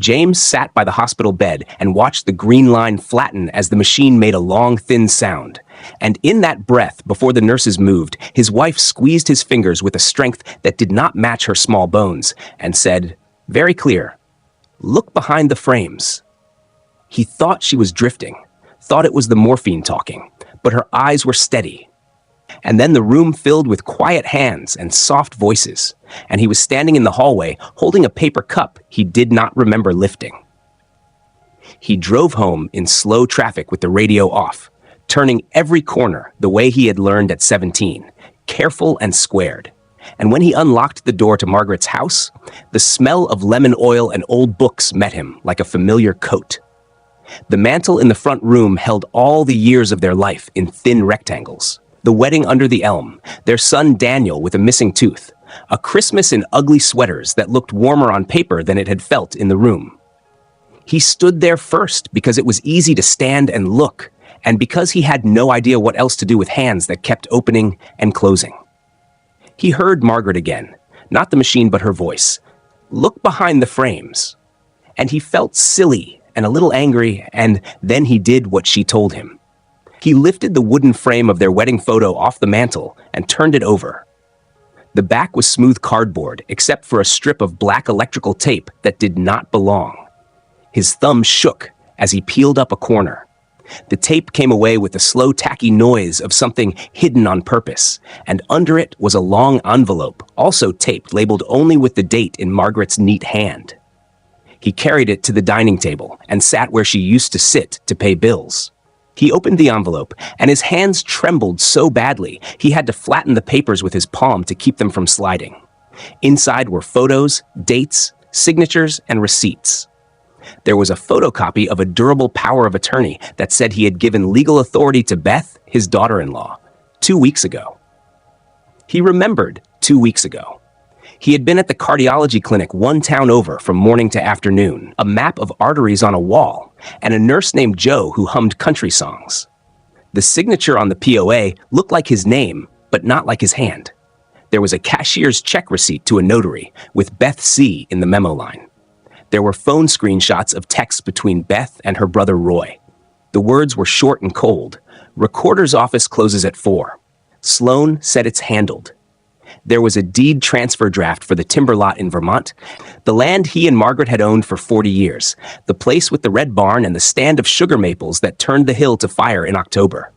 James sat by the hospital bed and watched the green line flatten as the machine made a long, thin sound. And in that breath, before the nurses moved, his wife squeezed his fingers with a strength that did not match her small bones and said, very clear, "Look behind the frames." He thought she was drifting, thought it was the morphine talking, but her eyes were steady. And then the room filled with quiet hands and soft voices, and he was standing in the hallway holding a paper cup he did not remember lifting. He drove home in slow traffic with the radio off, turning every corner the way he had learned at 17, careful and squared. And when he unlocked the door to Margaret's house, the smell of lemon oil and old books met him like a familiar coat. The mantel in the front room held all the years of their life in thin rectangles. The wedding under the elm, their son Daniel with a missing tooth, a Christmas in ugly sweaters that looked warmer on paper than it had felt in the room. He stood there first because it was easy to stand and look, and because he had no idea what else to do with hands that kept opening and closing. He heard Margaret again, not the machine but her voice. "Look behind the frames." And he felt silly and a little angry, and then he did what she told him. He lifted the wooden frame of their wedding photo off the mantel and turned it over. The back was smooth cardboard, except for a strip of black electrical tape that did not belong. His thumb shook as he peeled up a corner. The tape came away with the slow, tacky noise of something hidden on purpose, and under it was a long envelope, also taped, labeled only with the date in Margaret's neat hand. He carried it to the dining table and sat where she used to sit to pay bills. He opened the envelope, and his hands trembled so badly he had to flatten the papers with his palm to keep them from sliding. Inside were photos, dates, signatures, and receipts. There was a photocopy of a durable power of attorney that said he had given legal authority to Beth, his daughter-in-law, 2 weeks ago. He remembered 2 weeks ago. He had been at the cardiology clinic one town over from morning to afternoon, a map of arteries on a wall, and a nurse named Joe who hummed country songs. The signature on the POA looked like his name, but not like his hand. There was a cashier's check receipt to a notary, with Beth C. in the memo line. There were phone screenshots of texts between Beth and her brother Roy. The words were short and cold. "Recorder's office closes at 4. Sloan said it's handled." There was a deed transfer draft for the timber lot in Vermont, the land he and Margaret had owned for 40 years, the place with the red barn and the stand of sugar maples that turned the hill to fire in October.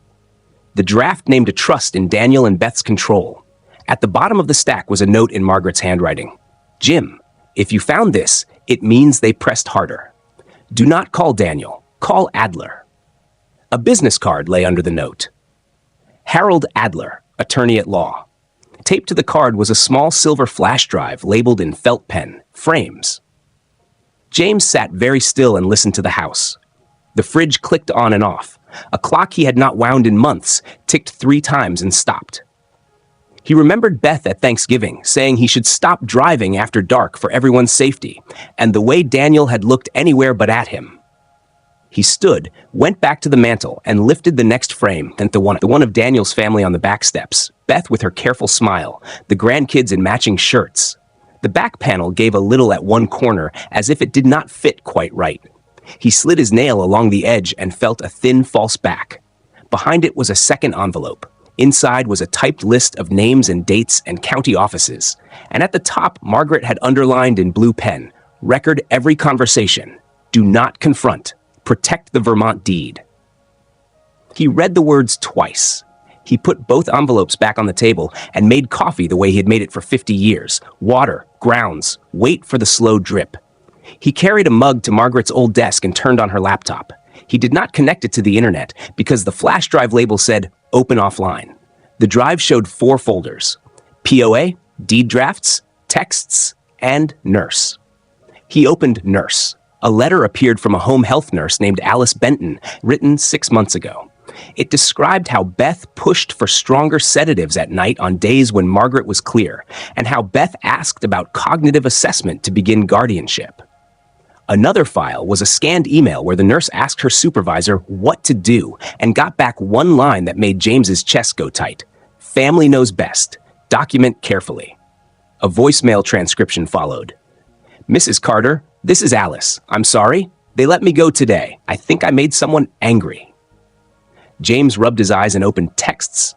The draft named a trust in Daniel and Beth's control. At the bottom of the stack was a note in Margaret's handwriting. "Jim, if you found this, it means they pressed harder. Do not call Daniel, call Adler." A business card lay under the note. Harold Adler, attorney at law. Taped to the card was a small silver flash drive labeled in felt pen, frames. James sat very still and listened to the house. The fridge clicked on and off. A clock he had not wound in months ticked 3 times and stopped. He remembered Beth at Thanksgiving saying he should stop driving after dark for everyone's safety, and the way Daniel had looked anywhere but at him. He stood, went back to the mantel, and lifted the next frame, and the one of Daniel's family on the back steps, Beth with her careful smile, the grandkids in matching shirts. The back panel gave a little at one corner, as if it did not fit quite right. He slid his nail along the edge and felt a thin false back. Behind it was a second envelope. Inside was a typed list of names and dates and county offices. And at the top, Margaret had underlined in blue pen, "Record every conversation. Do not confront. Protect the Vermont deed." He read the words twice. He put both envelopes back on the table and made coffee the way he had made it for 50 years. Water, grounds, wait for the slow drip. He carried a mug to Margaret's old desk and turned on her laptop. He did not connect it to the internet because the flash drive label said, "Open offline." The drive showed 4 folders: POA, deed drafts, texts, and nurse. He opened nurse. A letter appeared from a home health nurse named Alice Benton, written 6 months ago. It described how Beth pushed for stronger sedatives at night on days when Margaret was clear, and how Beth asked about cognitive assessment to begin guardianship. Another file was a scanned email where the nurse asked her supervisor what to do and got back one line that made James's chest go tight. "Family knows best. Document carefully." A voicemail transcription followed. "Mrs. Carter, "This is Alice. I'm sorry. They let me go today. I think I made someone angry." James rubbed his eyes and opened texts.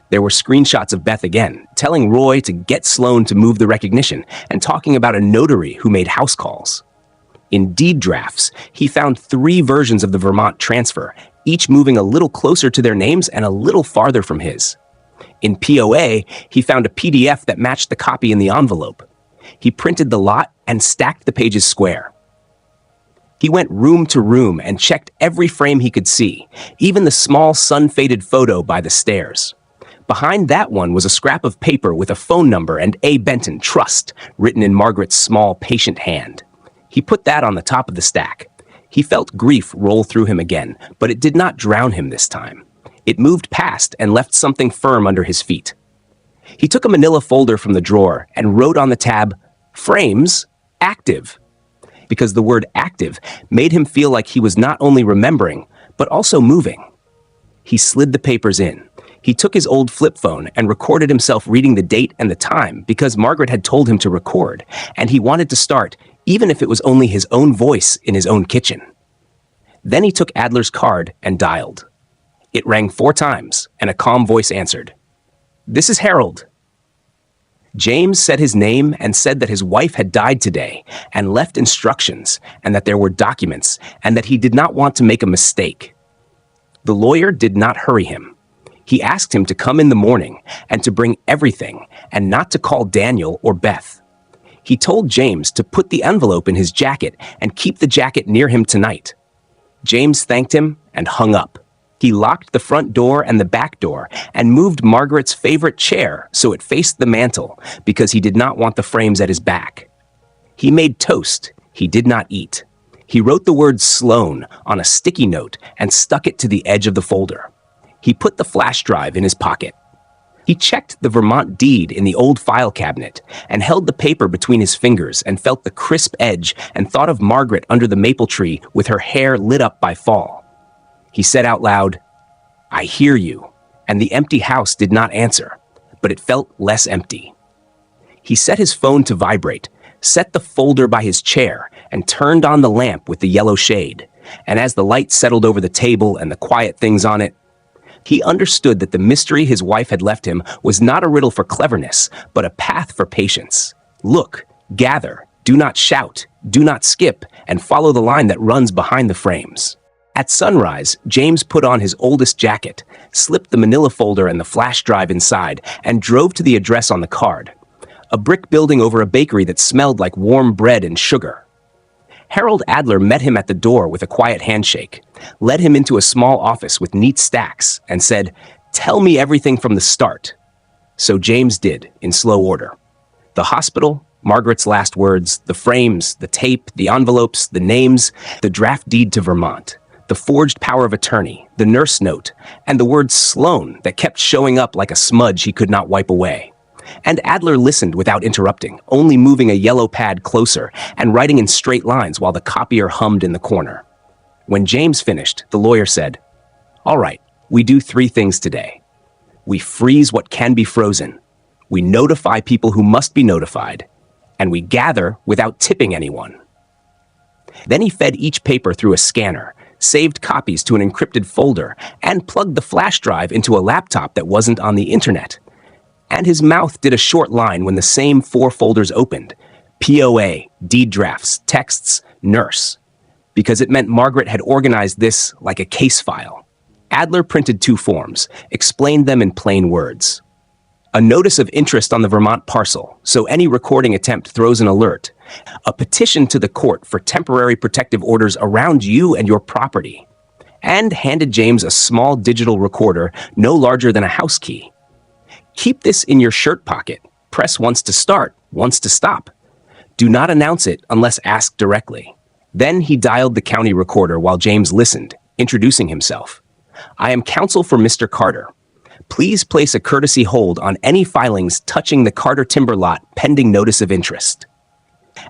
There were screenshots of Beth again, telling Roy to get Sloan to move the recognition and talking about a notary who made house calls. In deed drafts, he found 3 versions of the Vermont transfer, each moving a little closer to their names and a little farther from his. In POA, he found a PDF that matched the copy in the envelope. He printed the lot and stacked the pages square. He went room to room and checked every frame he could see, even the small sun-faded photo by the stairs. Behind that one was a scrap of paper with a phone number and A. Benton, Trust, written in Margaret's small, patient hand. He put that on the top of the stack. He felt grief roll through him again, but it did not drown him this time. It moved past and left something firm under his feet. He took a manila folder from the drawer and wrote on the tab, "Frames, active," because the word active made him feel like he was not only remembering, but also moving. He slid the papers in. He took his old flip phone and recorded himself reading the date and the time because Margaret had told him to record, and he wanted to start, even if it was only his own voice in his own kitchen. Then he took Adler's card and dialed. It rang 4 times, and a calm voice answered. "This is Harold." James said his name and said that his wife had died today and left instructions and that there were documents and that he did not want to make a mistake. The lawyer did not hurry him. He asked him to come in the morning and to bring everything and not to call Daniel or Beth. He told James to put the envelope in his jacket and keep the jacket near him tonight. James thanked him and hung up. He locked the front door and the back door and moved Margaret's favorite chair so it faced the mantel because he did not want the frames at his back. He made toast. He did not eat. He wrote the word Sloan on a sticky note and stuck it to the edge of the folder. He put the flash drive in his pocket. He checked the Vermont deed in the old file cabinet and held the paper between his fingers and felt the crisp edge and thought of Margaret under the maple tree with her hair lit up by fall. He said out loud, "I hear you," and the empty house did not answer, but it felt less empty. He set his phone to vibrate, set the folder by his chair, and turned on the lamp with the yellow shade, and as the light settled over the table and the quiet things on it, he understood that the mystery his wife had left him was not a riddle for cleverness, but a path for patience. Look, gather, do not shout, do not skip, and follow the line that runs behind the frames. At sunrise, James put on his oldest jacket, slipped the manila folder and the flash drive inside, and drove to the address on the card. A brick building over a bakery that smelled like warm bread and sugar. Harold Adler met him at the door with a quiet handshake, led him into a small office with neat stacks, and said, "Tell me everything from the start." So James did, in slow order. The hospital, Margaret's last words, the frames, the tape, the envelopes, the names, the draft deed to Vermont, the forged power of attorney, the nurse note, and the word Sloan that kept showing up like a smudge he could not wipe away. And Adler listened without interrupting, only moving a yellow pad closer and writing in straight lines while the copier hummed in the corner. When James finished, the lawyer said, "All right, we do 3 things today. We freeze what can be frozen, we notify people who must be notified, and we gather without tipping anyone." Then he fed each paper through a scanner, saved copies to an encrypted folder, and plugged the flash drive into a laptop that wasn't on the internet. And his mouth did a short line when the same 4 folders opened: POA, deed drafts, texts, nurse, because it meant Margaret had organized this like a case file. Adler printed 2 forms, explained them in plain words. A notice of interest on the Vermont parcel, so any recording attempt throws an alert. A petition to the court for temporary protective orders around you and your property. And handed James a small digital recorder no larger than a house key. Keep this in your shirt pocket. Press once to start, once to stop. Do not announce it unless asked directly. Then he dialed the county recorder while James listened, introducing himself. "I am counsel for Mr. Carter. Please place a courtesy hold on any filings touching the Carter timber lot pending notice of interest."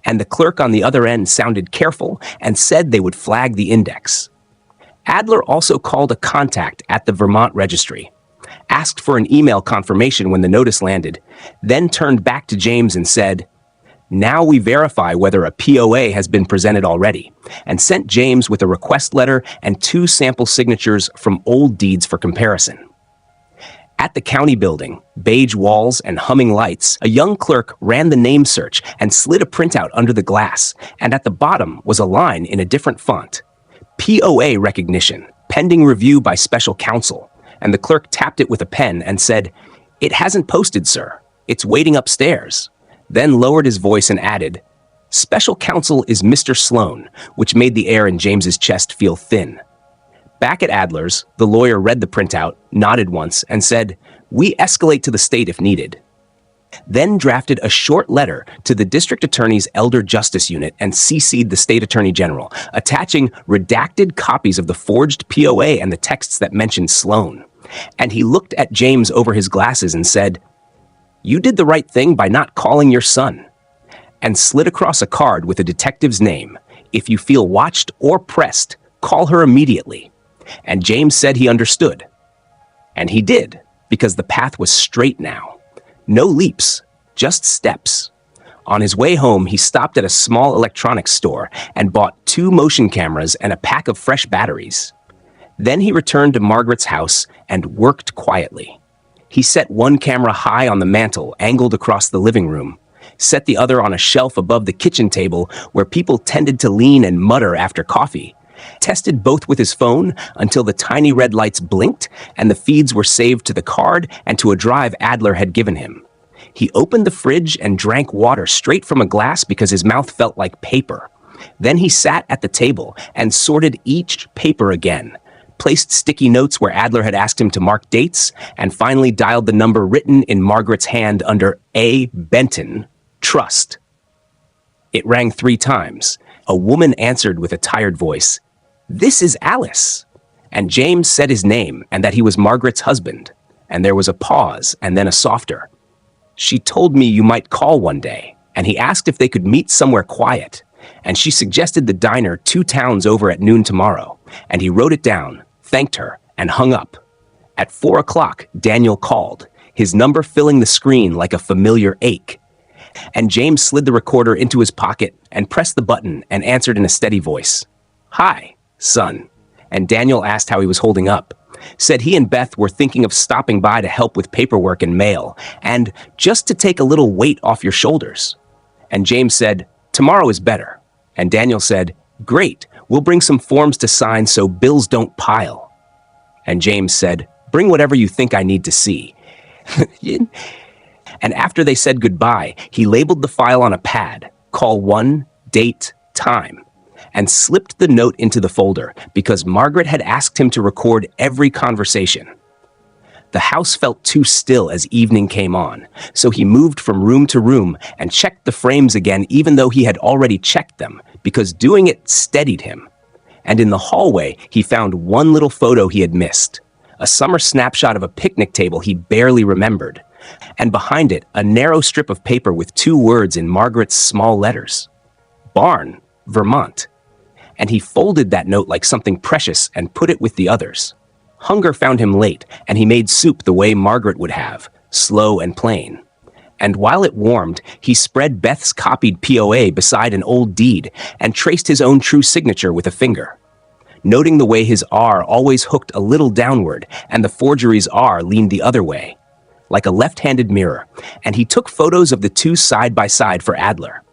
And the clerk on the other end sounded careful and said they would flag the index. Adler also called a contact at the Vermont registry, asked for an email confirmation when the notice landed, then turned back to James and said, Now we verify whether a POA has been presented already, and sent James with a request letter and 2 sample signatures from old deeds for comparison. At the county building, beige walls and humming lights, a young clerk ran the name search and slid a printout under the glass, and at the bottom was a line in a different font. POA recognition, pending review by special counsel, and the clerk tapped it with a pen and said, "It hasn't posted, sir. It's waiting upstairs." Then lowered his voice and added, "Special counsel is Mr. Sloan," which made the air in James's chest feel thin. Back at Adler's, the lawyer read the printout, nodded once, and said, "We escalate to the state if needed." Then drafted a short letter to the district attorney's elder justice unit and CC'd the state attorney general, attaching redacted copies of the forged POA and the texts that mentioned Sloan. And he looked at James over his glasses and said, "You did the right thing by not calling your son," and slid across a card with a detective's name. "If you feel watched or pressed, call her immediately." And James said he understood. And he did, because the path was straight now. No leaps, just steps. On his way home, he stopped at a small electronics store and bought 2 motion cameras and a pack of fresh batteries. Then he returned to Margaret's house and worked quietly. He set one camera high on the mantel, angled across the living room, set the other on a shelf above the kitchen table where people tended to lean and mutter after coffee, tested both with his phone until the tiny red lights blinked and the feeds were saved to the card and to a drive Adler had given him. He opened the fridge and drank water straight from a glass because his mouth felt like paper. Then he sat at the table and sorted each paper again, placed sticky notes where Adler had asked him to mark dates, and finally dialed the number written in Margaret's hand under A. Benton, Trust. It rang 3 times. A woman answered with a tired voice, "This is Alice." And James said his name and that he was Margaret's husband. And there was a pause and then a softer, "She told me you might call one day." And he asked if they could meet somewhere quiet. And she suggested the diner 2 towns over at noon tomorrow. And he wrote it down, thanked her, and hung up. At 4 o'clock, Daniel called, his number filling the screen like a familiar ache. And James slid the recorder into his pocket and pressed the button and answered in a steady voice, "Hi, son." And Daniel asked how he was holding up. Said he and Beth were thinking of stopping by to help with paperwork and mail, and just to take a little weight off your shoulders. And James said, "Tomorrow is better." And Daniel said, "Great, we'll bring some forms to sign so bills don't pile." And James said, "Bring whatever you think I need to see." And after they said goodbye, he labeled the file on a pad, call 1, date, time, and slipped the note into the folder because Margaret had asked him to record every conversation. The house felt too still as evening came on, so he moved from room to room and checked the frames again even though he had already checked them, because doing it steadied him. And in the hallway, he found one little photo he had missed, a summer snapshot of a picnic table he barely remembered, and behind it, a narrow strip of paper with 2 words in Margaret's small letters, Barn, Vermont. And he folded that note like something precious and put it with the others. Hunger found him late, and he made soup the way Margaret would have, slow and plain. And while it warmed, he spread Beth's copied POA beside an old deed and traced his own true signature with a finger, noting the way his R always hooked a little downward and the forgery's R leaned the other way, like a left-handed mirror, and he took photos of the 2 side by side for Adler.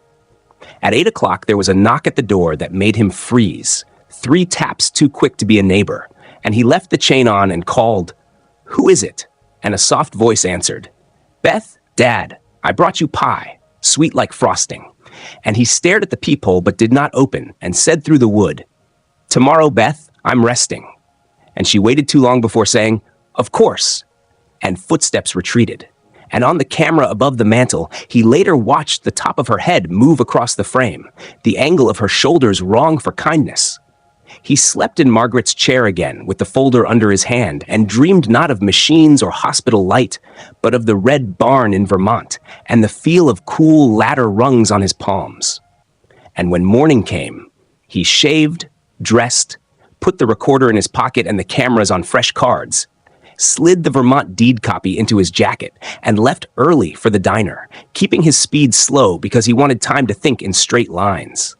At 8 o'clock, there was a knock at the door that made him freeze, 3 taps too quick to be a neighbor, and he left the chain on and called, "Who is it?" And a soft voice answered, "Beth, Dad, I brought you pie, sweet like frosting." And he stared at the peephole but did not open and said through the wood, "Tomorrow, Beth, I'm resting." And she waited too long before saying, "Of course." And footsteps retreated. And on the camera above the mantel, he later watched the top of her head move across the frame, the angle of her shoulders wrong for kindness. He slept in Margaret's chair again with the folder under his hand and dreamed not of machines or hospital light, but of the red barn in Vermont and the feel of cool ladder rungs on his palms. And when morning came, he shaved, dressed, put the recorder in his pocket and the cameras on fresh cards, slid the Vermont deed copy into his jacket, and left early for the diner, keeping his speed slow because he wanted time to think in straight lines.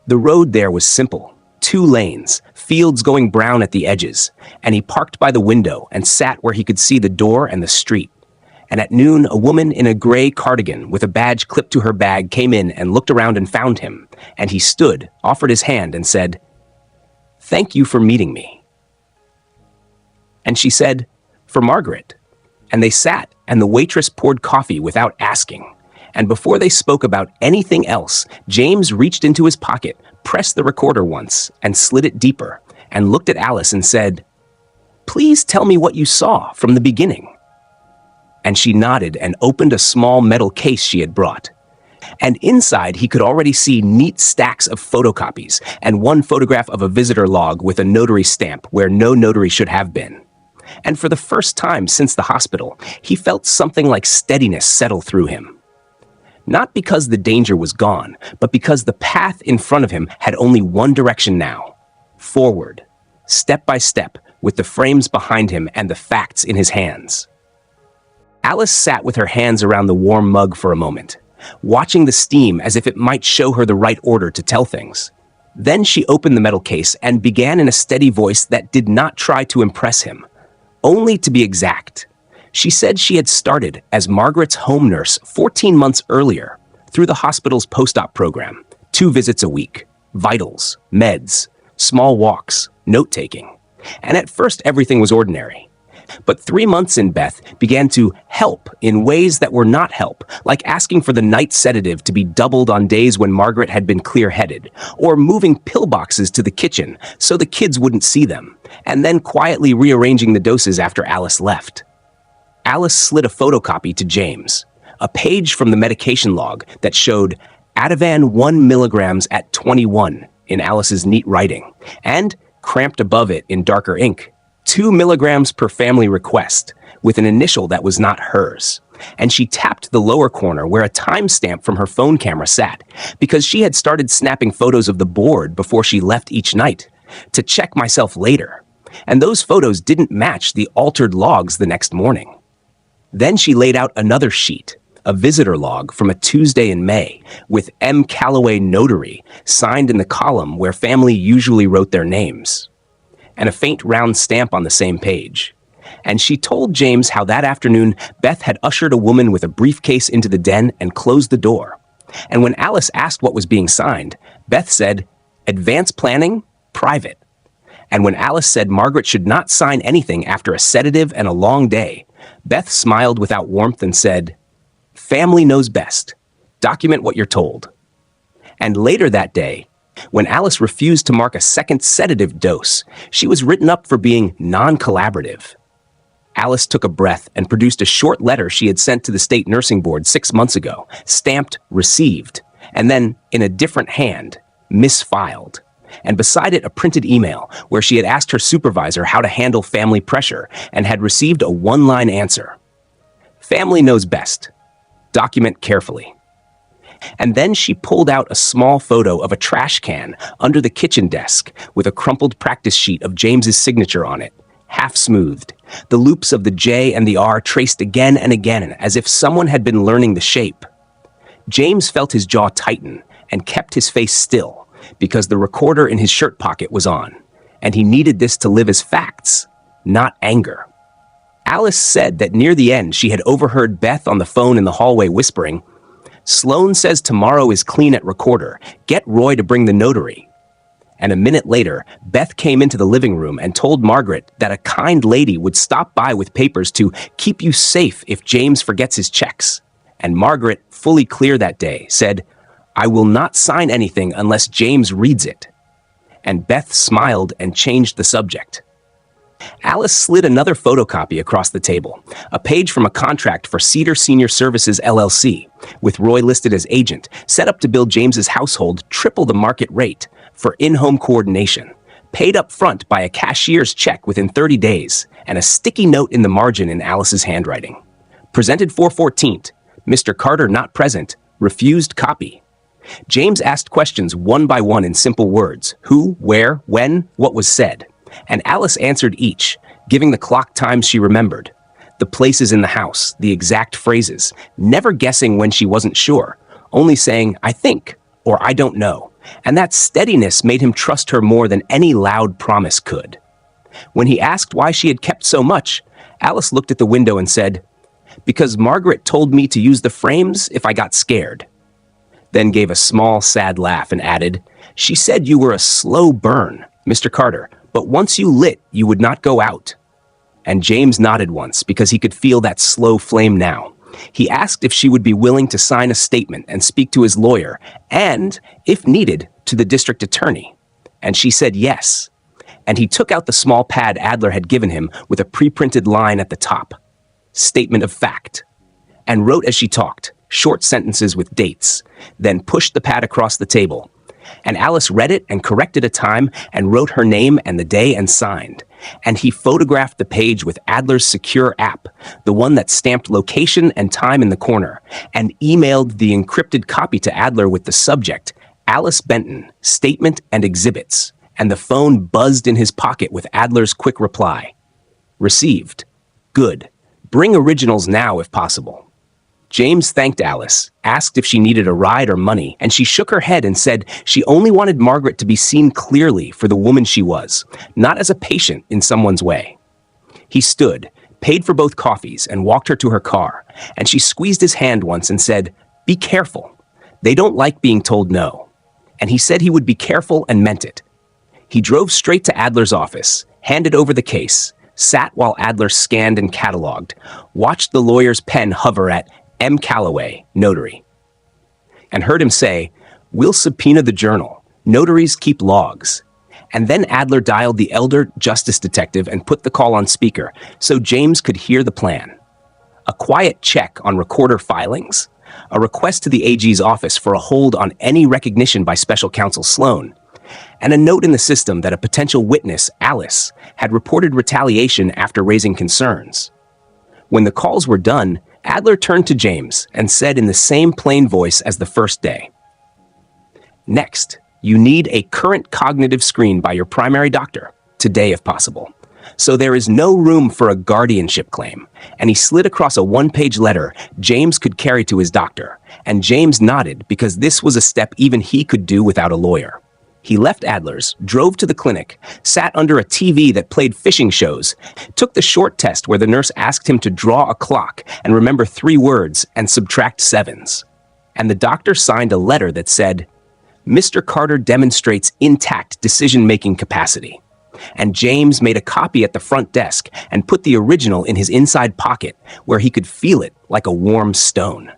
The road there was simple. 2 lanes, fields going brown at the edges, and he parked by the window and sat where he could see the door and the street. And at noon, a woman in a gray cardigan with a badge clipped to her bag came in and looked around and found him, and he stood, offered his hand, and said, "Thank you for meeting me." And she said, "For Margaret." And they sat, and the waitress poured coffee without asking. And before they spoke about anything else, James reached into his pocket, pressed the recorder once, and slid it deeper, and looked at Alice and said, "Please tell me what you saw from the beginning." And she nodded and opened a small metal case she had brought. And inside he could already see neat stacks of photocopies and one photograph of a visitor log with a notary stamp where no notary should have been. And for the first time since the hospital, he felt something like steadiness settle through him. Not because the danger was gone, but because the path in front of him had only one direction now: forward, step by step, with the frames behind him and the facts in his hands. Alice sat with her hands around the warm mug for a moment, watching the steam as if it might show her the right order to tell things. Then she opened the metal case and began in a steady voice that did not try to impress him, only to be exact. She said she had started as Margaret's home nurse 14 months earlier through the hospital's post-op program, 2 visits a week, vitals, meds, small walks, note-taking. And at first everything was ordinary. But 3 months in, Beth began to help in ways that were not help, like asking for the night sedative to be doubled on days when Margaret had been clear-headed, or moving pillboxes to the kitchen so the kids wouldn't see them, and then quietly rearranging the doses after Alice left. Alice slid a photocopy to James, a page from the medication log that showed Ativan 1 milligrams at 21 in Alice's neat writing, and, cramped above it in darker ink, 2 milligrams per family request, with an initial that was not hers. And she tapped the lower corner where a timestamp from her phone camera sat, because she had started snapping photos of the board before she left each night, to check myself later. And those photos didn't match the altered logs the next morning. Then she laid out another sheet, a visitor log from a Tuesday in May, with M. Calloway Notary signed in the column where family usually wrote their names, and a faint round stamp on the same page. And she told James how that afternoon Beth had ushered a woman with a briefcase into the den and closed the door. And when Alice asked what was being signed, Beth said, "Advance planning, private." And when Alice said Margaret should not sign anything after a sedative and a long day, Beth smiled without warmth and said, "Family knows best. Document what you're told." And later that day, when Alice refused to mark a second sedative dose, she was written up for being non-collaborative. Alice took a breath and produced a short letter she had sent to the state nursing board 6 months ago, stamped "received," and then, in a different hand, misfiled. And beside it a printed email where she had asked her supervisor how to handle family pressure and had received a one-line answer: "Family knows best. Document carefully." And then she pulled out a small photo of a trash can under the kitchen desk with a crumpled practice sheet of James's signature on it, half smoothed, the loops of the J and the R traced again and again as if someone had been learning the shape. James felt his jaw tighten and kept his face still because the recorder in his shirt pocket was on, and he needed this to live as facts, not anger. Alice said that near the end she had overheard Beth on the phone in the hallway whispering, "Sloan says tomorrow is clean at recorder. Get Roy to bring the notary." And a minute later, Beth came into the living room and told Margaret that a kind lady would stop by with papers to keep you safe if James forgets his checks. And Margaret, fully clear that day, said, "I will not sign anything unless James reads it." And Beth smiled and changed the subject. Alice slid another photocopy across the table, a page from a contract for Cedar Senior Services LLC, with Roy listed as agent, set up to bill James's household triple the market rate for in-home coordination, paid up front by a cashier's check within 30 days, and a sticky note in the margin in Alice's handwriting. Presented 4/14, Mr. Carter not present, refused copy. James asked questions one by one in simple words: who, where, when, what was said. And Alice answered each, giving the clock times she remembered, the places in the house, the exact phrases, never guessing when she wasn't sure, only saying, "I think," or "I don't know." And that steadiness made him trust her more than any loud promise could. When he asked why she had kept so much, Alice looked at the window and said, "Because Margaret told me to use the frames if I got scared." Then gave a small, sad laugh and added, "She said you were a slow burn, Mr. Carter, but once you lit, you would not go out." And James nodded once because he could feel that slow flame now. He asked if she would be willing to sign a statement and speak to his lawyer and, if needed, to the district attorney. And she said yes. And he took out the small pad Adler had given him with a pre-printed line at the top, "Statement of fact," and wrote as she talked, short sentences with dates, then pushed the pad across the table. And Alice read it and corrected a time and wrote her name and the day and signed. And he photographed the page with Adler's secure app, the one that stamped location and time in the corner, and emailed the encrypted copy to Adler with the subject, "Alice Benton, Statement and Exhibits," and the phone buzzed in his pocket with Adler's quick reply. "Received. Good. Bring originals now if possible." James thanked Alice, asked if she needed a ride or money, and she shook her head and said she only wanted Margaret to be seen clearly for the woman she was, not as a patient in someone's way. He stood, paid for both coffees, and walked her to her car, and she squeezed his hand once and said, "Be careful. They don't like being told no." And he said he would be careful and meant it. He drove straight to Adler's office, handed over the case, sat while Adler scanned and cataloged, watched the lawyer's pen hover at M. Calloway, notary, and heard him say, "We'll subpoena the journal. Notaries keep logs." And then Adler dialed the elder justice detective and put the call on speaker so James could hear the plan. A quiet check on recorder filings, a request to the AG's office for a hold on any recognition by special counsel Sloan, and a note in the system that a potential witness, Alice, had reported retaliation after raising concerns. When the calls were done, Adler turned to James and said in the same plain voice as the first day, "Next, you need a current cognitive screen by your primary doctor, today if possible. So there is no room for a guardianship claim." And he slid across a one-page letter James could carry to his doctor, and James nodded because this was a step even he could do without a lawyer. He left Adler's, drove to the clinic, sat under a TV that played fishing shows, took the short test where the nurse asked him to draw a clock and remember 3 words and subtract 7s. And the doctor signed a letter that said, "Mr. Carter demonstrates intact decision-making capacity." And James made a copy at the front desk and put the original in his inside pocket where he could feel it like a warm stone.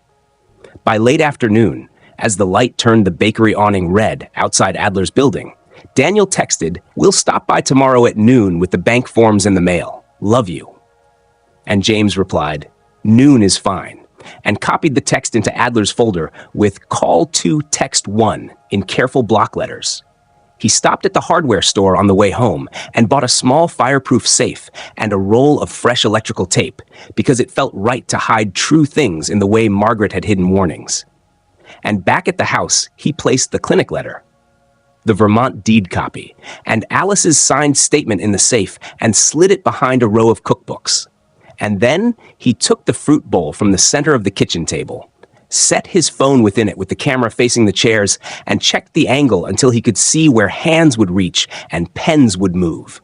By late afternoon, as the light turned the bakery awning red outside Adler's building, Daniel texted, "We'll stop by tomorrow at noon with the bank forms in the mail. Love you." And James replied, "Noon is fine," and copied the text into Adler's folder with "Call to Text 1" in careful block letters. He stopped at the hardware store on the way home and bought a small fireproof safe and a roll of fresh electrical tape because it felt right to hide true things in the way Margaret had hidden warnings. And back at the house, he placed the clinic letter, the Vermont deed copy, and Alice's signed statement in the safe and slid it behind a row of cookbooks. And then he took the fruit bowl from the center of the kitchen table, set his phone within it with the camera facing the chairs, and checked the angle until he could see where hands would reach and pens would move.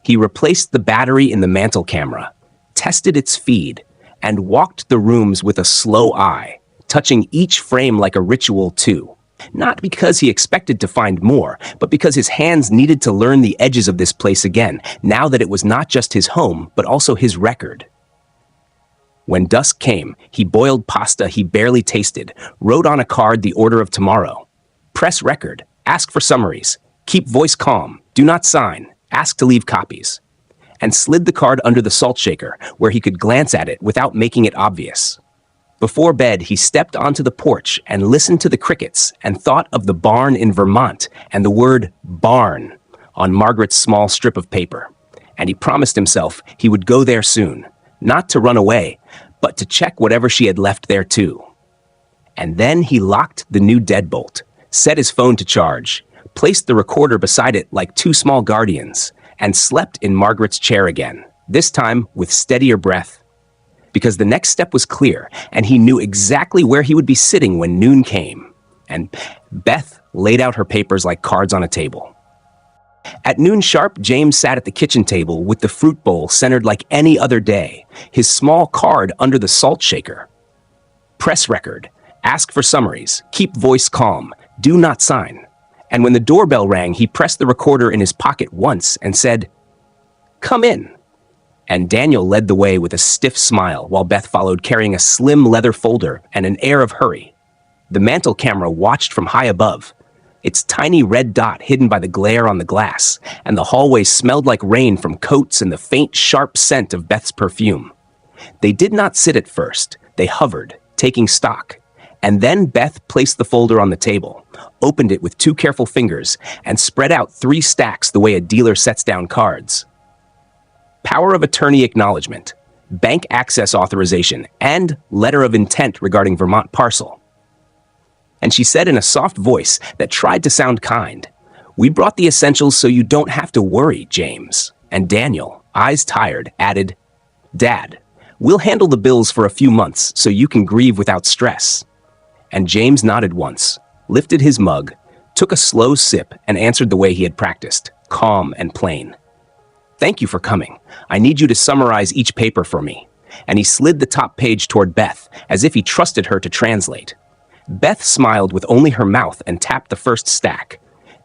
He replaced the battery in the mantle camera, tested its feed, and walked the rooms with a slow eye, touching each frame like a ritual too. Not because he expected to find more, but because his hands needed to learn the edges of this place again, now that it was not just his home, but also his record. When dusk came, he boiled pasta he barely tasted, wrote on a card the order of tomorrow. Press record, ask for summaries, keep voice calm, do not sign, ask to leave copies. And slid the card under the salt shaker, where he could glance at it without making it obvious. Before bed, he stepped onto the porch and listened to the crickets and thought of the barn in Vermont and the word barn on Margaret's small strip of paper. And he promised himself he would go there soon, not to run away, but to check whatever she had left there too. And then he locked the new deadbolt, set his phone to charge, placed the recorder beside it like 2 small guardians, and slept in Margaret's chair again, this time with steadier breath. Because the next step was clear, and he knew exactly where he would be sitting when noon came. And Beth laid out her papers like cards on a table. At noon sharp, James sat at the kitchen table with the fruit bowl centered like any other day, his small card under the salt shaker. Press record. Ask for summaries. Keep voice calm. Do not sign. And when the doorbell rang, he pressed the recorder in his pocket once and said, "Come in." And Daniel led the way with a stiff smile, while Beth followed carrying a slim leather folder and an air of hurry. The mantle camera watched from high above, its tiny red dot hidden by the glare on the glass, and the hallway smelled like rain from coats and the faint, sharp scent of Beth's perfume. They did not sit at first. They hovered, taking stock. And then Beth placed the folder on the table, opened it with 2 careful fingers, and spread out 3 stacks the way a dealer sets down cards. Power of attorney acknowledgement, bank access authorization, and letter of intent regarding Vermont parcel. And she said in a soft voice that tried to sound kind, "We brought the essentials so you don't have to worry, James." And Daniel, eyes tired, added, "Dad, we'll handle the bills for a few months so you can grieve without stress." And James nodded once, lifted his mug, took a slow sip, and answered the way he had practiced, calm and plain. "Thank you for coming. I need you to summarize each paper for me." And he slid the top page toward Beth, as if he trusted her to translate. Beth smiled with only her mouth and tapped the first stack.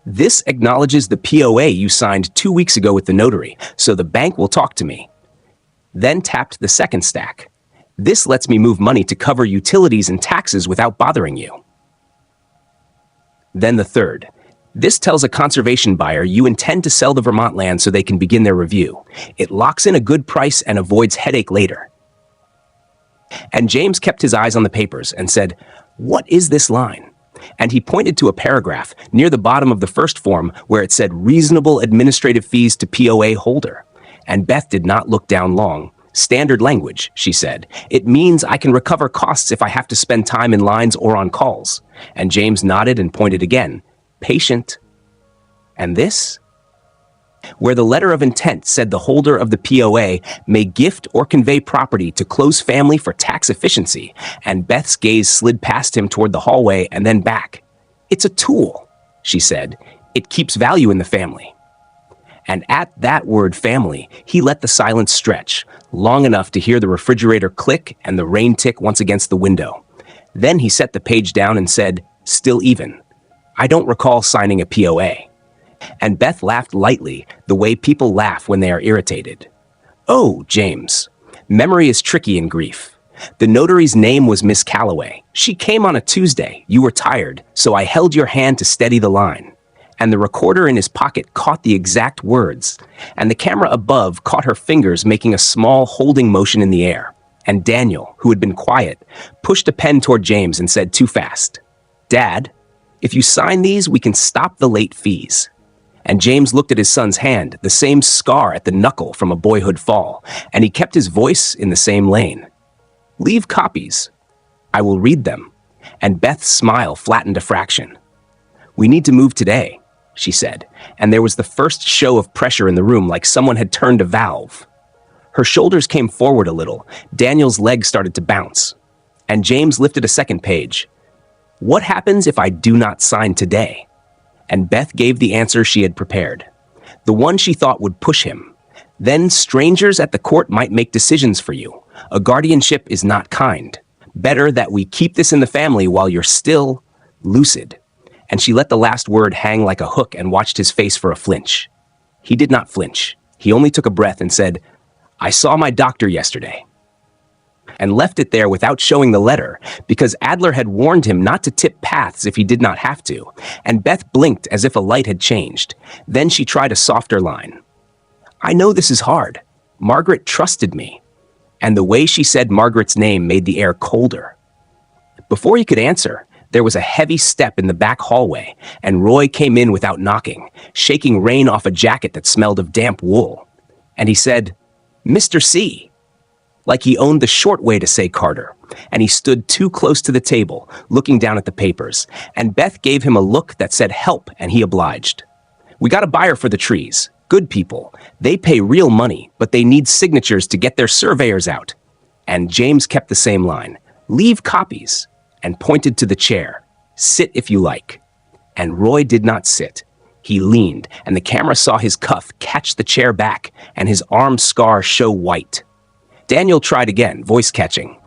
"This acknowledges the POA you signed 2 weeks ago with the notary, so the bank will talk to me." Then tapped the second stack. "This lets me move money to cover utilities and taxes without bothering you." Then the third. "This tells a conservation buyer you intend to sell the Vermont land so they can begin their review. It locks in a good price and avoids headache later." And James kept his eyes on the papers and said, "What is this line?" And he pointed to a paragraph near the bottom of the first form where it said reasonable administrative fees to POA holder. And Beth did not look down long. "Standard language," she said. "It means I can recover costs if I have to spend time in lines or on calls." And James nodded and pointed again. "Patient." And this? Where the letter of intent said the holder of the POA may gift or convey property to close family for tax efficiency, and Beth's gaze slid past him toward the hallway and then back. "It's a tool," she said. "It keeps value in the family." And at that word family, he let the silence stretch, long enough to hear the refrigerator click and the rain tick once against the window. Then he set the page down and said, "Still even. I don't recall signing a POA." And Beth laughed lightly, the way people laugh when they are irritated. "Oh, James, memory is tricky in grief. The notary's name was Miss Calloway. She came on a Tuesday. You were tired, so I held your hand to steady the line." And the recorder in his pocket caught the exact words, and the camera above caught her fingers making a small holding motion in the air. And Daniel, who had been quiet, pushed a pen toward James and said too fast, "Dad, if you sign these, we can stop the late fees." And James looked at his son's hand, the same scar at the knuckle from a boyhood fall, and he kept his voice in the same lane. "Leave copies. I will read them." And Beth's smile flattened a fraction. "We need to move today," she said, and there was the first show of pressure in the room, like someone had turned a valve. Her shoulders came forward a little. Daniel's legs started to bounce. And James lifted a second page. "What happens if I do not sign today?" And Beth gave the answer she had prepared, the one she thought would push him. "Then strangers at the court might make decisions for you. A guardianship is not kind. Better that we keep this in the family while you're still lucid." And she let the last word hang like a hook and watched his face for a flinch. He did not flinch. He only took a breath and said, "I saw my doctor yesterday." And left it there without showing the letter, because Adler had warned him not to tip paths if he did not have to, and Beth blinked as if a light had changed. Then she tried a softer line. "I know this is hard. Margaret trusted me." And the way she said Margaret's name made the air colder. Before he could answer, there was a heavy step in the back hallway, and Roy came in without knocking, shaking rain off a jacket that smelled of damp wool. And he said, "Mr. C," like he owned the short way to say Carter, and he stood too close to the table, looking down at the papers, and Beth gave him a look that said help, and he obliged. "We got a buyer for the trees. Good people. They pay real money, but they need signatures to get their surveyors out. And James kept the same line. Leave copies. And pointed to the chair. Sit if you like. And Roy did not sit. He leaned, and the camera saw his cuff catch the chair back and his arm scar show white. Daniel tried again, voice catching.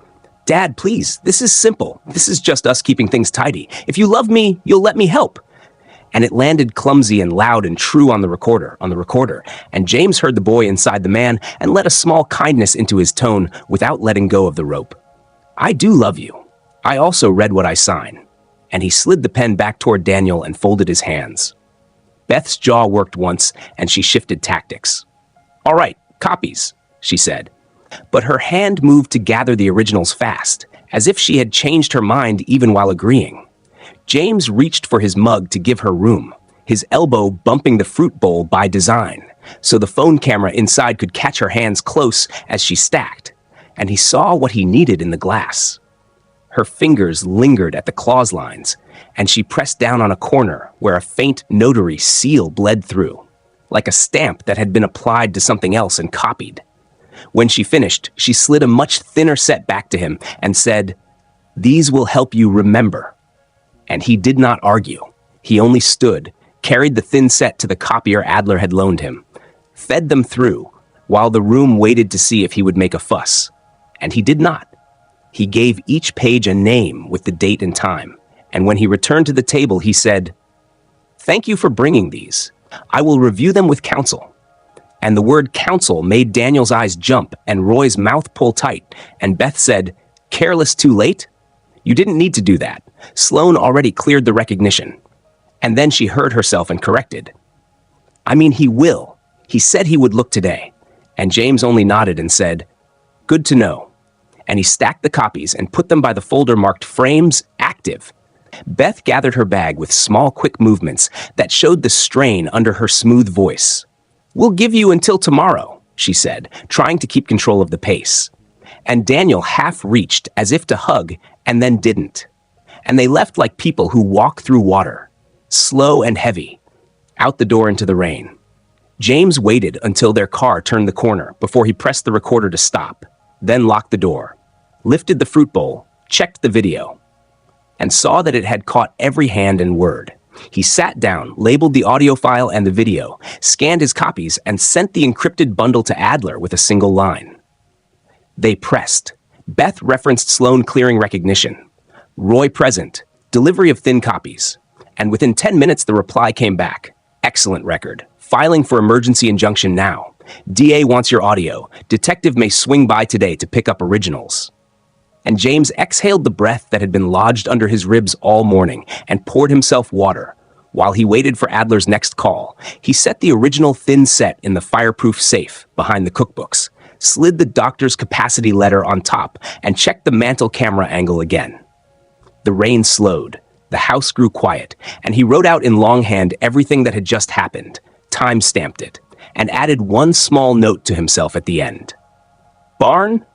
Dad, please, this is simple. This is just us keeping things tidy. If you love me, you'll let me help. And it landed clumsy and loud and true on the recorder, and James heard the boy inside the man and let a small kindness into his tone without letting go of the rope. I do love you. I also read what I sign. And he slid the pen back toward Daniel and folded his hands. Beth's jaw worked once, and she shifted tactics. All right, copies, she said. But her hand moved to gather the originals fast, as if she had changed her mind even while agreeing. James reached for his mug to give her room, his elbow bumping the fruit bowl by design, so the phone camera inside could catch her hands close as she stacked, and he saw what he needed in the glass. Her fingers lingered at the clause lines, and she pressed down on a corner where a faint notary seal bled through, like a stamp that had been applied to something else and copied. When she finished, she slid a much thinner set back to him and said, "These will help you remember." And he did not argue. He only stood, carried the thin set to the copier Adler had loaned him, fed them through, while the room waited to see if he would make a fuss. And he did not. He gave each page a name with the date and time, and when he returned to the table, he said, "Thank you for bringing these. I will review them with counsel." And the word counsel made Daniel's eyes jump and Roy's mouth pull tight, and Beth said, "Careless too late? You didn't need to do that. Sloan already cleared the recognition." And then she heard herself and corrected. "I mean, he will. He said he would look today." And James only nodded and said, "Good to know." And he stacked the copies and put them by the folder marked Frames Active. Beth gathered her bag with small, quick movements that showed the strain under her smooth voice. "We'll give you until tomorrow," she said, trying to keep control of the pace. And Daniel half reached as if to hug and then didn't. And they left like people who walk through water, slow and heavy, out the door into the rain. James waited until their car turned the corner before he pressed the recorder to stop, then locked the door, lifted the fruit bowl, checked the video, and saw that it had caught every hand and word. He sat down, labeled the audio file and the video, scanned his copies, and sent the encrypted bundle to Adler with a single line. They pressed. Beth referenced Sloan clearing recognition. Roy present. Delivery of thin copies. And within 10 minutes, the reply came back. Excellent record. Filing for emergency injunction now. DA wants your audio. Detective may swing by today to pick up originals. And James exhaled the breath that had been lodged under his ribs all morning and poured himself water. While he waited for Adler's next call, he set the original thin set in the fireproof safe behind the cookbooks, slid the doctor's capacity letter on top, and checked the mantle camera angle again. The rain slowed, the house grew quiet, and he wrote out in longhand everything that had just happened, time-stamped it, and added one small note to himself at the end. Barn?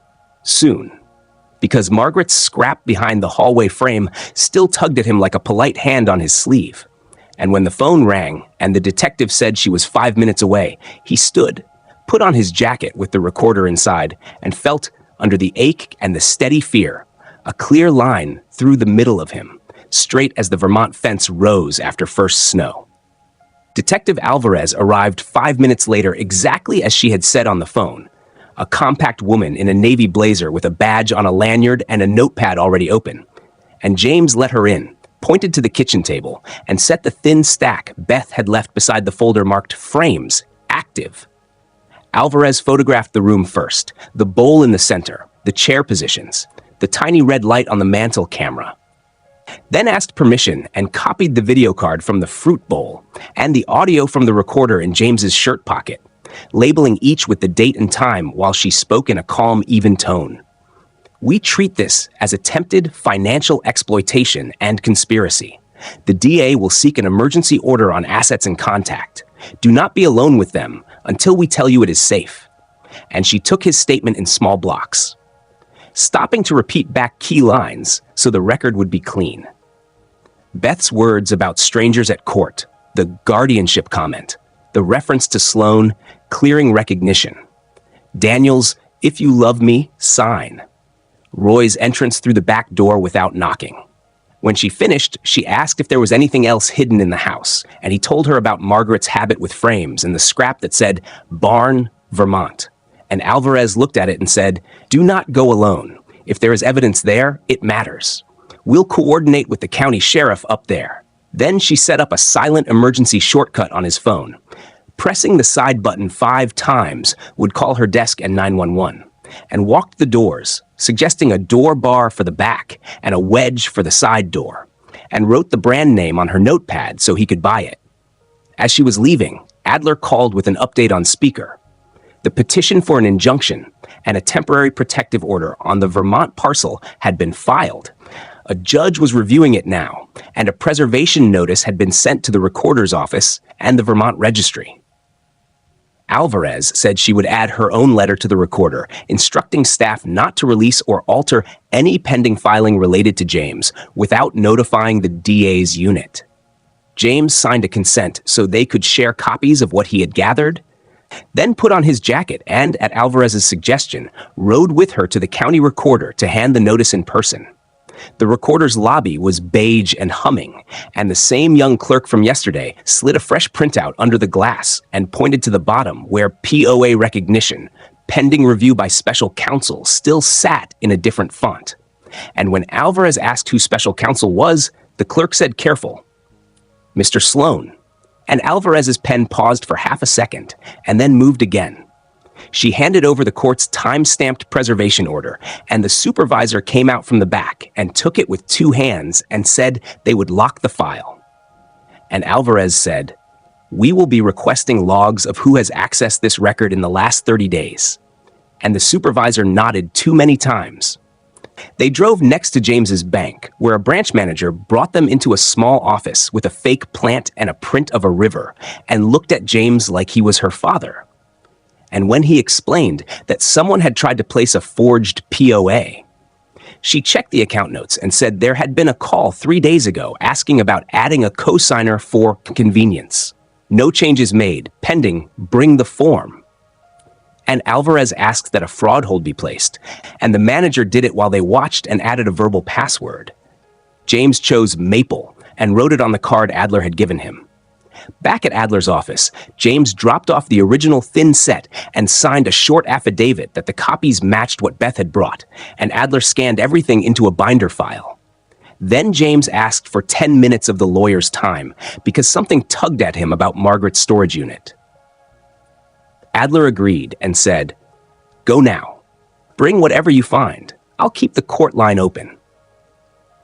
Soon. Because Margaret's scrap behind the hallway frame still tugged at him like a polite hand on his sleeve. And when the phone rang and the detective said she was 5 minutes away, he stood, put on his jacket with the recorder inside, and felt, under the ache and the steady fear, a clear line through the middle of him, straight as the Vermont fence rose after first snow. Detective Alvarez arrived 5 minutes later exactly as she had said on the phone, a compact woman in a navy blazer with a badge on a lanyard and a notepad already open. And James let her in, pointed to the kitchen table, and set the thin stack Beth had left beside the folder marked Frames Active. Alvarez photographed the room first, the bowl in the center, the chair positions, the tiny red light on the mantle camera. Then asked permission and copied the video card from the fruit bowl and the audio from the recorder in James's shirt pocket, labeling each with the date and time while she spoke in a calm, even tone. We treat this as attempted financial exploitation and conspiracy. The DA will seek an emergency order on assets and contact. Do not be alone with them until we tell you it is safe. And she took his statement in small blocks, stopping to repeat back key lines so the record would be clean. Beth's words about strangers at court, the guardianship comment, the reference to Sloan, clearing recognition. Daniel's "If you love me" sign. Roy's entrance through the back door without knocking. When she finished, she asked if there was anything else hidden in the house, and he told her about Margaret's habit with frames and the scrap that said, "Barn, Vermont." And Alvarez looked at it and said, "Do not go alone. If there is evidence there, it matters. We'll coordinate with the county sheriff up there." Then she set up a silent emergency shortcut on his phone. Pressing the side button 5 times would call her desk and 911, and walked the doors, suggesting a door bar for the back and a wedge for the side door, and wrote the brand name on her notepad so he could buy it. As she was leaving, Adler called with an update on speaker. The petition for an injunction and a temporary protective order on the Vermont parcel had been filed. A judge was reviewing it now, and a preservation notice had been sent to the recorder's office and the Vermont registry. Alvarez said she would add her own letter to the recorder, instructing staff not to release or alter any pending filing related to James without notifying the DA's unit. James signed a consent so they could share copies of what he had gathered, then put on his jacket and, at Alvarez's suggestion, rode with her to the county recorder to hand the notice in person. The recorder's lobby was beige and humming, and the same young clerk from yesterday slid a fresh printout under the glass and pointed to the bottom where POA recognition, pending review by special counsel, still sat in a different font. And when Alvarez asked who special counsel was, the clerk said, "Careful, Mr. Sloan." And Alvarez's pen paused for half a second and then moved again. She handed over the court's time-stamped preservation order, and the supervisor came out from the back and took it with 2 hands and said they would lock the file. And Alvarez said, "We will be requesting logs of who has accessed this record in the last 30 days. And the supervisor nodded too many times. They drove next to James's bank, where a branch manager brought them into a small office with a fake plant and a print of a river, and looked at James like he was her father. And when he explained that someone had tried to place a forged POA, she checked the account notes and said there had been a call 3 days ago asking about adding a cosigner for convenience. No changes made, pending bring the form. And Alvarez asked that a fraud hold be placed, and the manager did it while they watched and added a verbal password. James chose Maple and wrote it on the card Adler had given him. Back at Adler's office, James dropped off the original thin set and signed a short affidavit that the copies matched what Beth had brought, and Adler scanned everything into a binder file. Then James asked for 10 minutes of the lawyer's time because something tugged at him about Margaret's storage unit. Adler agreed and said, "Go now. Bring whatever you find. I'll keep the court line open."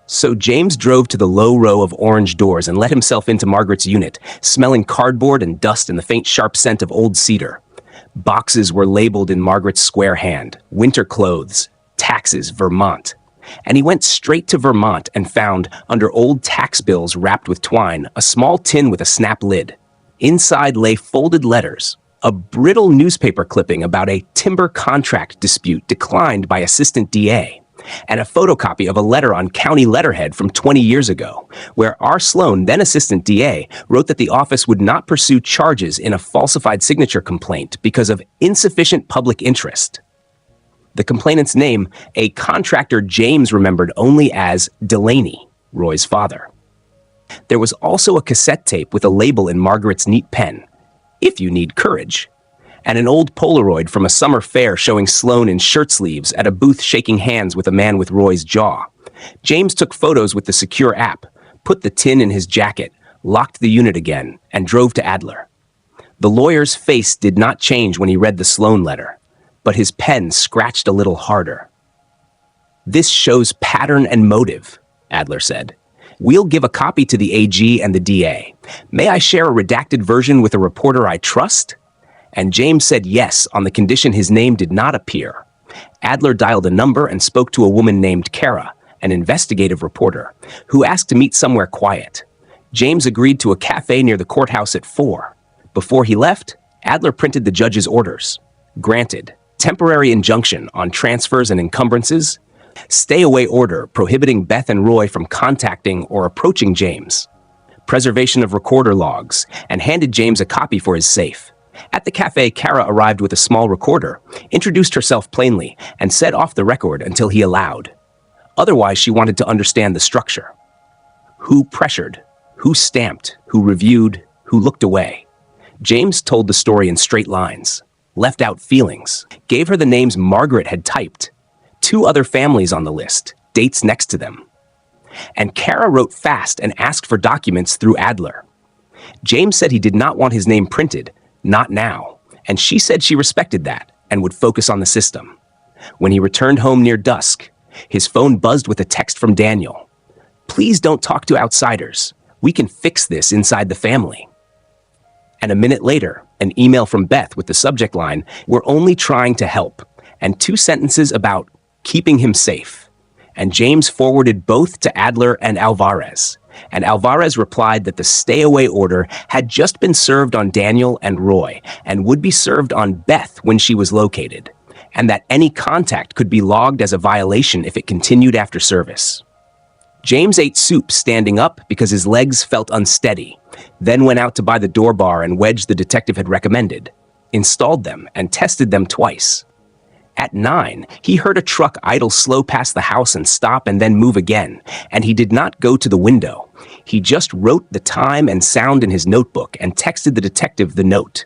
So James drove to the low row of orange doors and let himself into Margaret's unit, smelling cardboard and dust and the faint sharp scent of old cedar. Boxes were labeled in Margaret's square hand, winter clothes, taxes, Vermont. And he went straight to Vermont and found, under old tax bills wrapped with twine, a small tin with a snap lid. Inside lay folded letters, a brittle newspaper clipping about a timber contract dispute declined by Assistant DA, and a photocopy of a letter on county letterhead from 20 years ago, where R. Sloan, then Assistant DA, wrote that the office would not pursue charges in a falsified signature complaint because of insufficient public interest. The complainant's name, a contractor James remembered only as Delaney, Roy's father. There was also a cassette tape with a label in Margaret's neat pen, "If you need courage," and an old Polaroid from a summer fair showing Sloan in shirt sleeves at a booth shaking hands with a man with Roy's jaw. James took photos with the secure app, put the tin in his jacket, locked the unit again, and drove to Adler. The lawyer's face did not change when he read the Sloan letter, but his pen scratched a little harder. "This shows pattern and motive," Adler said. "We'll give a copy to the AG and the DA. May I share a redacted version with a reporter I trust?" And James said yes on the condition his name did not appear. Adler dialed a number and spoke to a woman named Kara, an investigative reporter, who asked to meet somewhere quiet. James agreed to a cafe near the courthouse at 4. Before he left, Adler printed the judge's orders. Granted, temporary injunction on transfers and encumbrances, stay-away order prohibiting Beth and Roy from contacting or approaching James. preservation of recorder logs, and handed James a copy for his safe. At the cafe, Kara arrived with a small recorder, introduced herself plainly, and set off the record until he allowed. Otherwise, she wanted to understand the structure. Who pressured? Who stamped? Who reviewed? Who looked away? James told the story in straight lines, left out feelings, gave her the names Margaret had typed, 2 other families on the list, dates next to them. And Kara wrote fast and asked for documents through Adler. James said he did not want his name printed, not now, and she said she respected that and would focus on the system. When he returned home near dusk, his phone buzzed with a text from Daniel. "Please don't talk to outsiders. We can fix this inside the family." And a minute later, an email from Beth with the subject line, "We're only trying to help," and 2 sentences about keeping him safe. And James forwarded both to Adler and Alvarez. And Alvarez replied that the stay-away order had just been served on Daniel and Roy and would be served on Beth when she was located, and that any contact could be logged as a violation if it continued after service. James ate soup standing up because his legs felt unsteady, then went out to buy the door bar and wedge the detective had recommended, installed them, and tested them twice. At 9, he heard a truck idle slow past the house and stop and then move again, and he did not go to the window. He just wrote the time and sound in his notebook and texted the detective the note.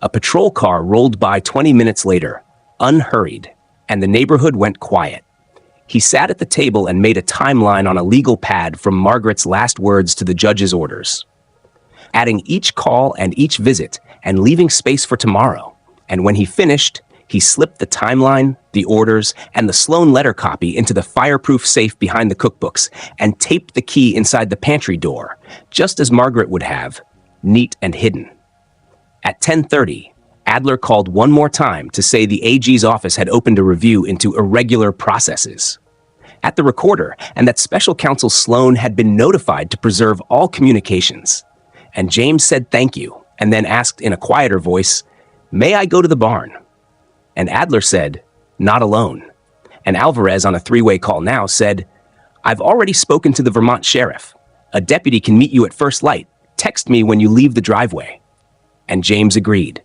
A patrol car rolled by 20 minutes later, unhurried, and the neighborhood went quiet. He sat at the table and made a timeline on a legal pad from Margaret's last words to the judge's orders, adding each call and each visit and leaving space for tomorrow. And when he finished, he slipped the timeline, the orders, and the Sloan letter copy into the fireproof safe behind the cookbooks and taped the key inside the pantry door, just as Margaret would have, neat and hidden. At 10:30, Adler called one more time to say the AG's office had opened a review into irregular processes at the recorder and that special counsel Sloan had been notified to preserve all communications. And James said thank you and then asked in a quieter voice, "May I go to the barn?" And Adler said, "Not alone." And Alvarez, on a 3-way call now, said, "I've already spoken to the Vermont sheriff. A deputy can meet you at first light. Text me when you leave the driveway." And James agreed.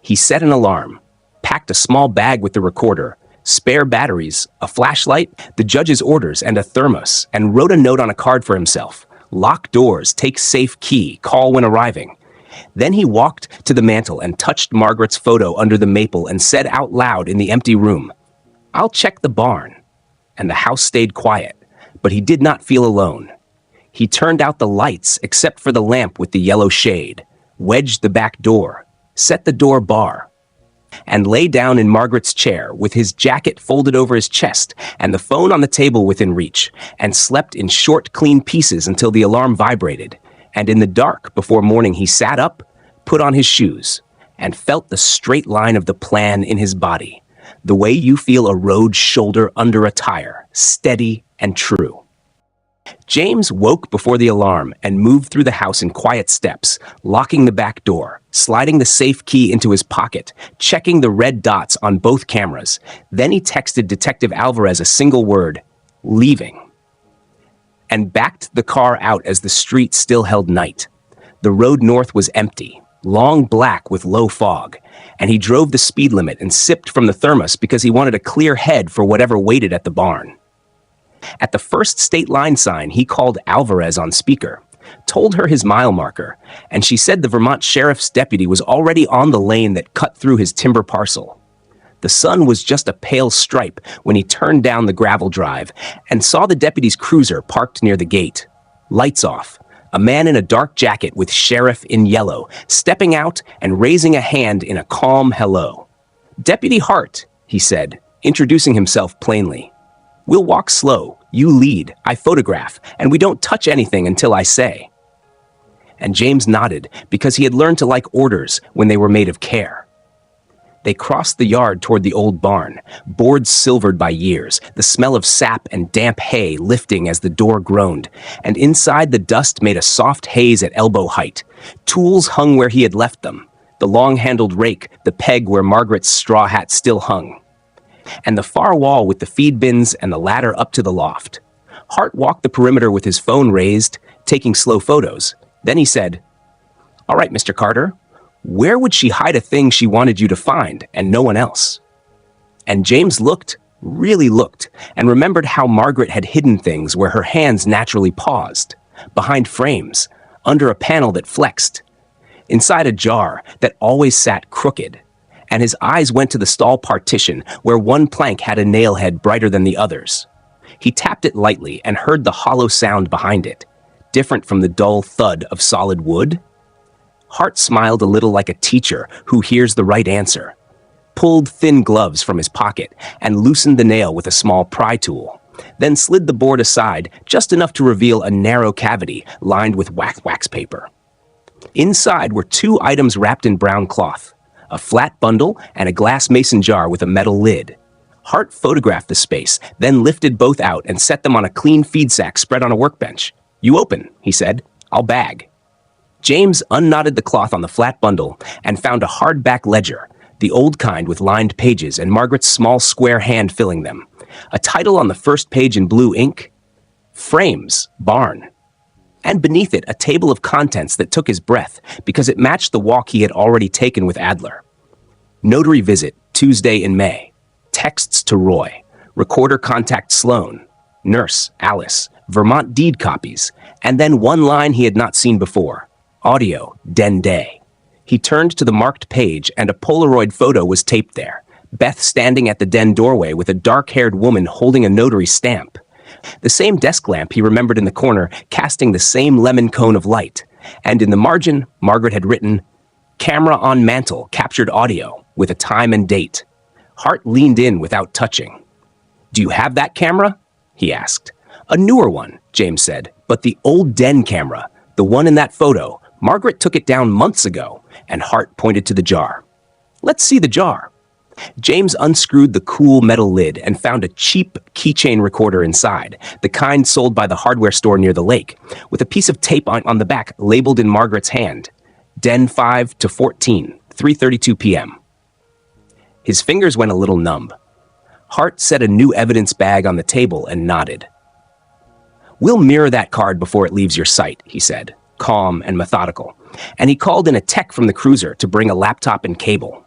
He set an alarm, packed a small bag with the recorder, spare batteries, a flashlight, the judge's orders, and a thermos, and wrote a note on a card for himself. "Lock doors, take safe key, call when arriving." Then he walked to the mantel and touched Margaret's photo under the maple and said out loud in the empty room, "I'll check the barn." And the house stayed quiet, but he did not feel alone. He turned out the lights except for the lamp with the yellow shade, wedged the back door, set the door bar, and lay down in Margaret's chair with his jacket folded over his chest and the phone on the table within reach, and slept in short, clean pieces until the alarm vibrated. And in the dark, before morning, he sat up, put on his shoes, and felt the straight line of the plan in his body, the way you feel a road shoulder under a tire, steady and true. James woke before the alarm and moved through the house in quiet steps, locking the back door, sliding the safe key into his pocket, checking the red dots on both cameras. Then he texted Detective Alvarez a single word, "Leaving," and backed the car out as the street still held night. The road north was empty, long black with low fog, and he drove the speed limit and sipped from the thermos because he wanted a clear head for whatever waited at the barn. At the first state line sign, he called Alvarez on speaker, told her his mile marker, and she said the Vermont sheriff's deputy was already on the lane that cut through his timber parcel. The sun was just a pale stripe when he turned down the gravel drive and saw the deputy's cruiser parked near the gate. Lights off. A man in a dark jacket with sheriff in yellow, stepping out and raising a hand in a calm hello. "Deputy Hart," he said, introducing himself plainly. "We'll walk slow. You lead. I photograph. And we don't touch anything until I say." And James nodded because he had learned to like orders when they were made of care. They crossed the yard toward the old barn, boards silvered by years, the smell of sap and damp hay lifting as the door groaned, and inside the dust made a soft haze at elbow height. Tools hung where he had left them, the long-handled rake, the peg where Margaret's straw hat still hung, and the far wall with the feed bins and the ladder up to the loft. Hart walked the perimeter with his phone raised, taking slow photos, Then he said, "All right, Mr. Carter, where would she hide a thing she wanted you to find and no one else?" And James looked, really looked, and remembered how Margaret had hidden things where her hands naturally paused, behind frames, under a panel that flexed, inside a jar that always sat crooked. And his eyes went to the stall partition where one plank had a nail head brighter than the others. He tapped it lightly and heard the hollow sound behind it, different from the dull thud of solid wood. Hart smiled a little like a teacher who hears the right answer, pulled thin gloves from his pocket and loosened the nail with a small pry tool, then slid the board aside just enough to reveal a narrow cavity lined with wax paper. Inside were two items wrapped in brown cloth, a flat bundle and a glass mason jar with a metal lid. Hart photographed the space, then lifted both out and set them on a clean feed sack spread on a workbench. "You open," he said. "I'll bag." James unknotted the cloth on the flat bundle and found a hardback ledger, the old kind with lined pages and Margaret's small square hand filling them. A title on the first page in blue ink, "Frames, Barn." And beneath it, a table of contents that took his breath because it matched the walk he had already taken with Adler. Notary visit, Tuesday in May. Texts to Roy. Recorder contact Sloan. Nurse, Alice. Vermont deed copies. And then one line he had not seen before. Audio, Den Day. He turned to the marked page and a Polaroid photo was taped there. Beth standing at the den doorway with a dark-haired woman holding a notary stamp. The same desk lamp he remembered in the corner casting the same lemon cone of light. And in the margin, Margaret had written, "Camera on mantle, captured audio," with a time and date. Hart leaned in without touching. "Do you have that camera?" he asked. "A newer one," James said, "but the old den camera, the one in that photo, Margaret took it down months ago," and Hart pointed to the jar. "Let's see the jar." James unscrewed the cool metal lid and found a cheap keychain recorder inside, the kind sold by the hardware store near the lake, with a piece of tape on the back labeled in Margaret's hand, Den 5 to 14, 3:32 p.m. His fingers went a little numb. Hart set a new evidence bag on the table and nodded. "We'll mirror that card before it leaves your sight," he said, calm and methodical, and he called in a tech from the cruiser to bring a laptop and cable.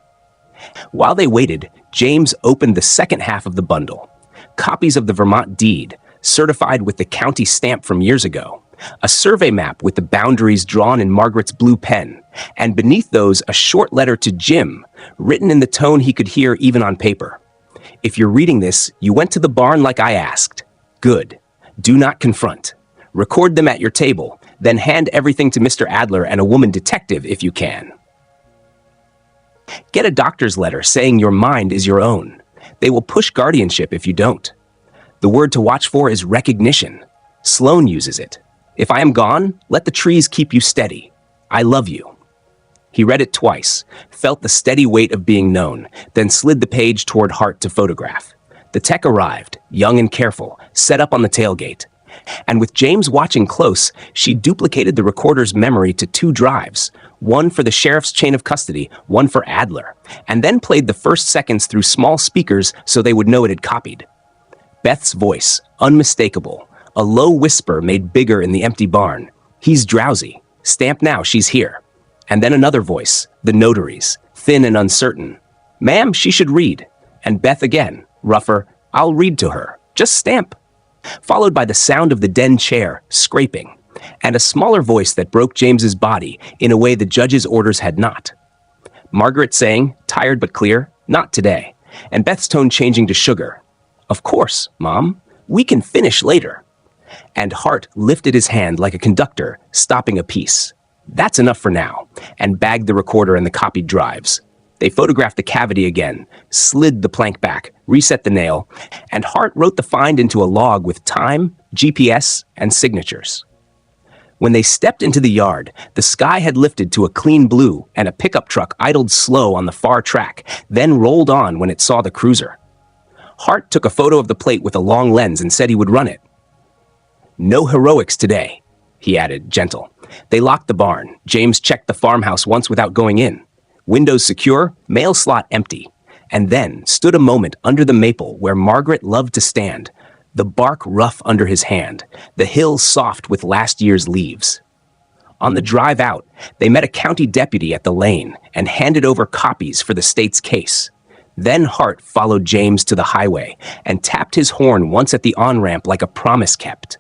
While they waited, James opened the second half of the bundle. Copies of the Vermont deed, certified with the county stamp from years ago, a survey map with the boundaries drawn in Margaret's blue pen, and beneath those a short letter to Jim, written in the tone he could hear even on paper. "If you're reading this, you went to the barn like I asked. Good. Do not confront. Record them at your table, then hand everything to Mr. Adler and a woman detective if you can. Get a doctor's letter saying your mind is your own. They will push guardianship if you don't. The word to watch for is recognition. Sloan uses it. If I am gone, let the trees keep you steady. I love you." He read it twice, felt the steady weight of being known, then slid the page toward Hart to photograph. The tech arrived, young and careful, set up on the tailgate. And with James watching close, she duplicated the recorder's memory to 2 drives, one for the sheriff's chain of custody, one for Adler, and then played the first seconds through small speakers so they would know it had copied. Beth's voice, unmistakable, a low whisper made bigger in the empty barn. "He's drowsy. Stamp now, she's here." And then another voice, the notary's, thin and uncertain. "Ma'am, she should read." And Beth again, rougher, "I'll read to her. Just stamp." Followed by the sound of the den chair, scraping, and a smaller voice that broke James's body in a way the judge's orders had not. Margaret saying, tired but clear, "Not today," and Beth's tone changing to sugar. "Of course, Mom. We can finish later." And Hart lifted his hand like a conductor, stopping a piece. "That's enough for now," and bagged the recorder and the copied drives. They photographed the cavity again, slid the plank back, reset the nail, and Hart wrote the find into a log with time, GPS, and signatures. When they stepped into the yard, the sky had lifted to a clean blue and a pickup truck idled slow on the far track, then rolled on when it saw the cruiser. Hart took a photo of the plate with a long lens and said he would run it. "No heroics today," he added, gentle. They locked the barn. James checked the farmhouse once without going in. Windows secure, mail slot empty, and then stood a moment under the maple where Margaret loved to stand, the bark rough under his hand, the hill soft with last year's leaves. On the drive out, they met a county deputy at the lane and handed over copies for the state's case. Then Hart followed James to the highway and tapped his horn once at the on-ramp like a promise kept.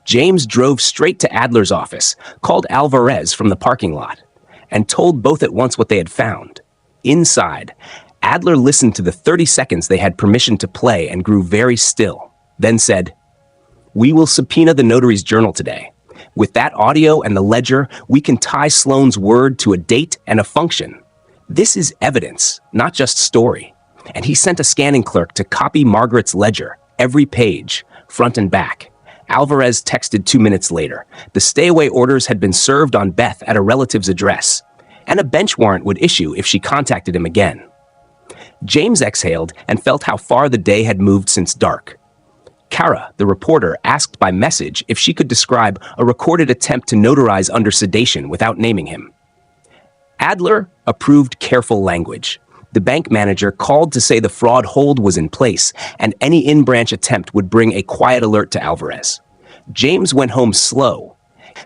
James drove straight to Adler's office, called Alvarez from the parking lot, and told both at once what they had found. Inside, Adler listened to the 30 seconds they had permission to play and grew very still, then said, "We will subpoena the notary's journal today. With that audio and the ledger, we can tie Sloane's word to a date and a function. This is evidence, not just story." And he sent a scanning clerk to copy Margaret's ledger, every page, front and back. Alvarez texted 2 minutes later. The stay-away orders had been served on Beth at a relative's address, and a bench warrant would issue if she contacted him again. James exhaled and felt how far the day had moved since dark. Kara, the reporter, asked by message if she could describe a recorded attempt to notarize under sedation without naming him. Adler approved careful language. The bank manager called to say the fraud hold was in place and any in-branch attempt would bring a quiet alert to Alvarez. James went home slow,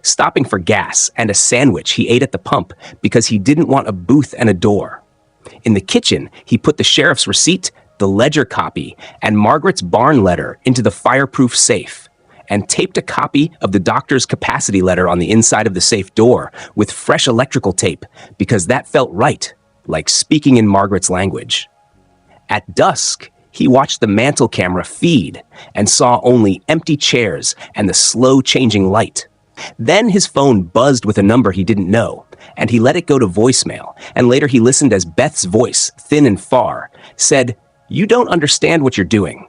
stopping for gas and a sandwich he ate at the pump because he didn't want a booth and a door. In the kitchen, he put the sheriff's receipt, the ledger copy, and Margaret's barn letter into the fireproof safe, and taped a copy of the doctor's capacity letter on the inside of the safe door with fresh electrical tape because that felt right, like speaking in Margaret's language. At dusk, he watched the mantle camera feed and saw only empty chairs and the slow-changing light. Then his phone buzzed with a number he didn't know, and he let it go to voicemail, and later he listened as Beth's voice, thin and far, said, "You don't understand what you're doing,"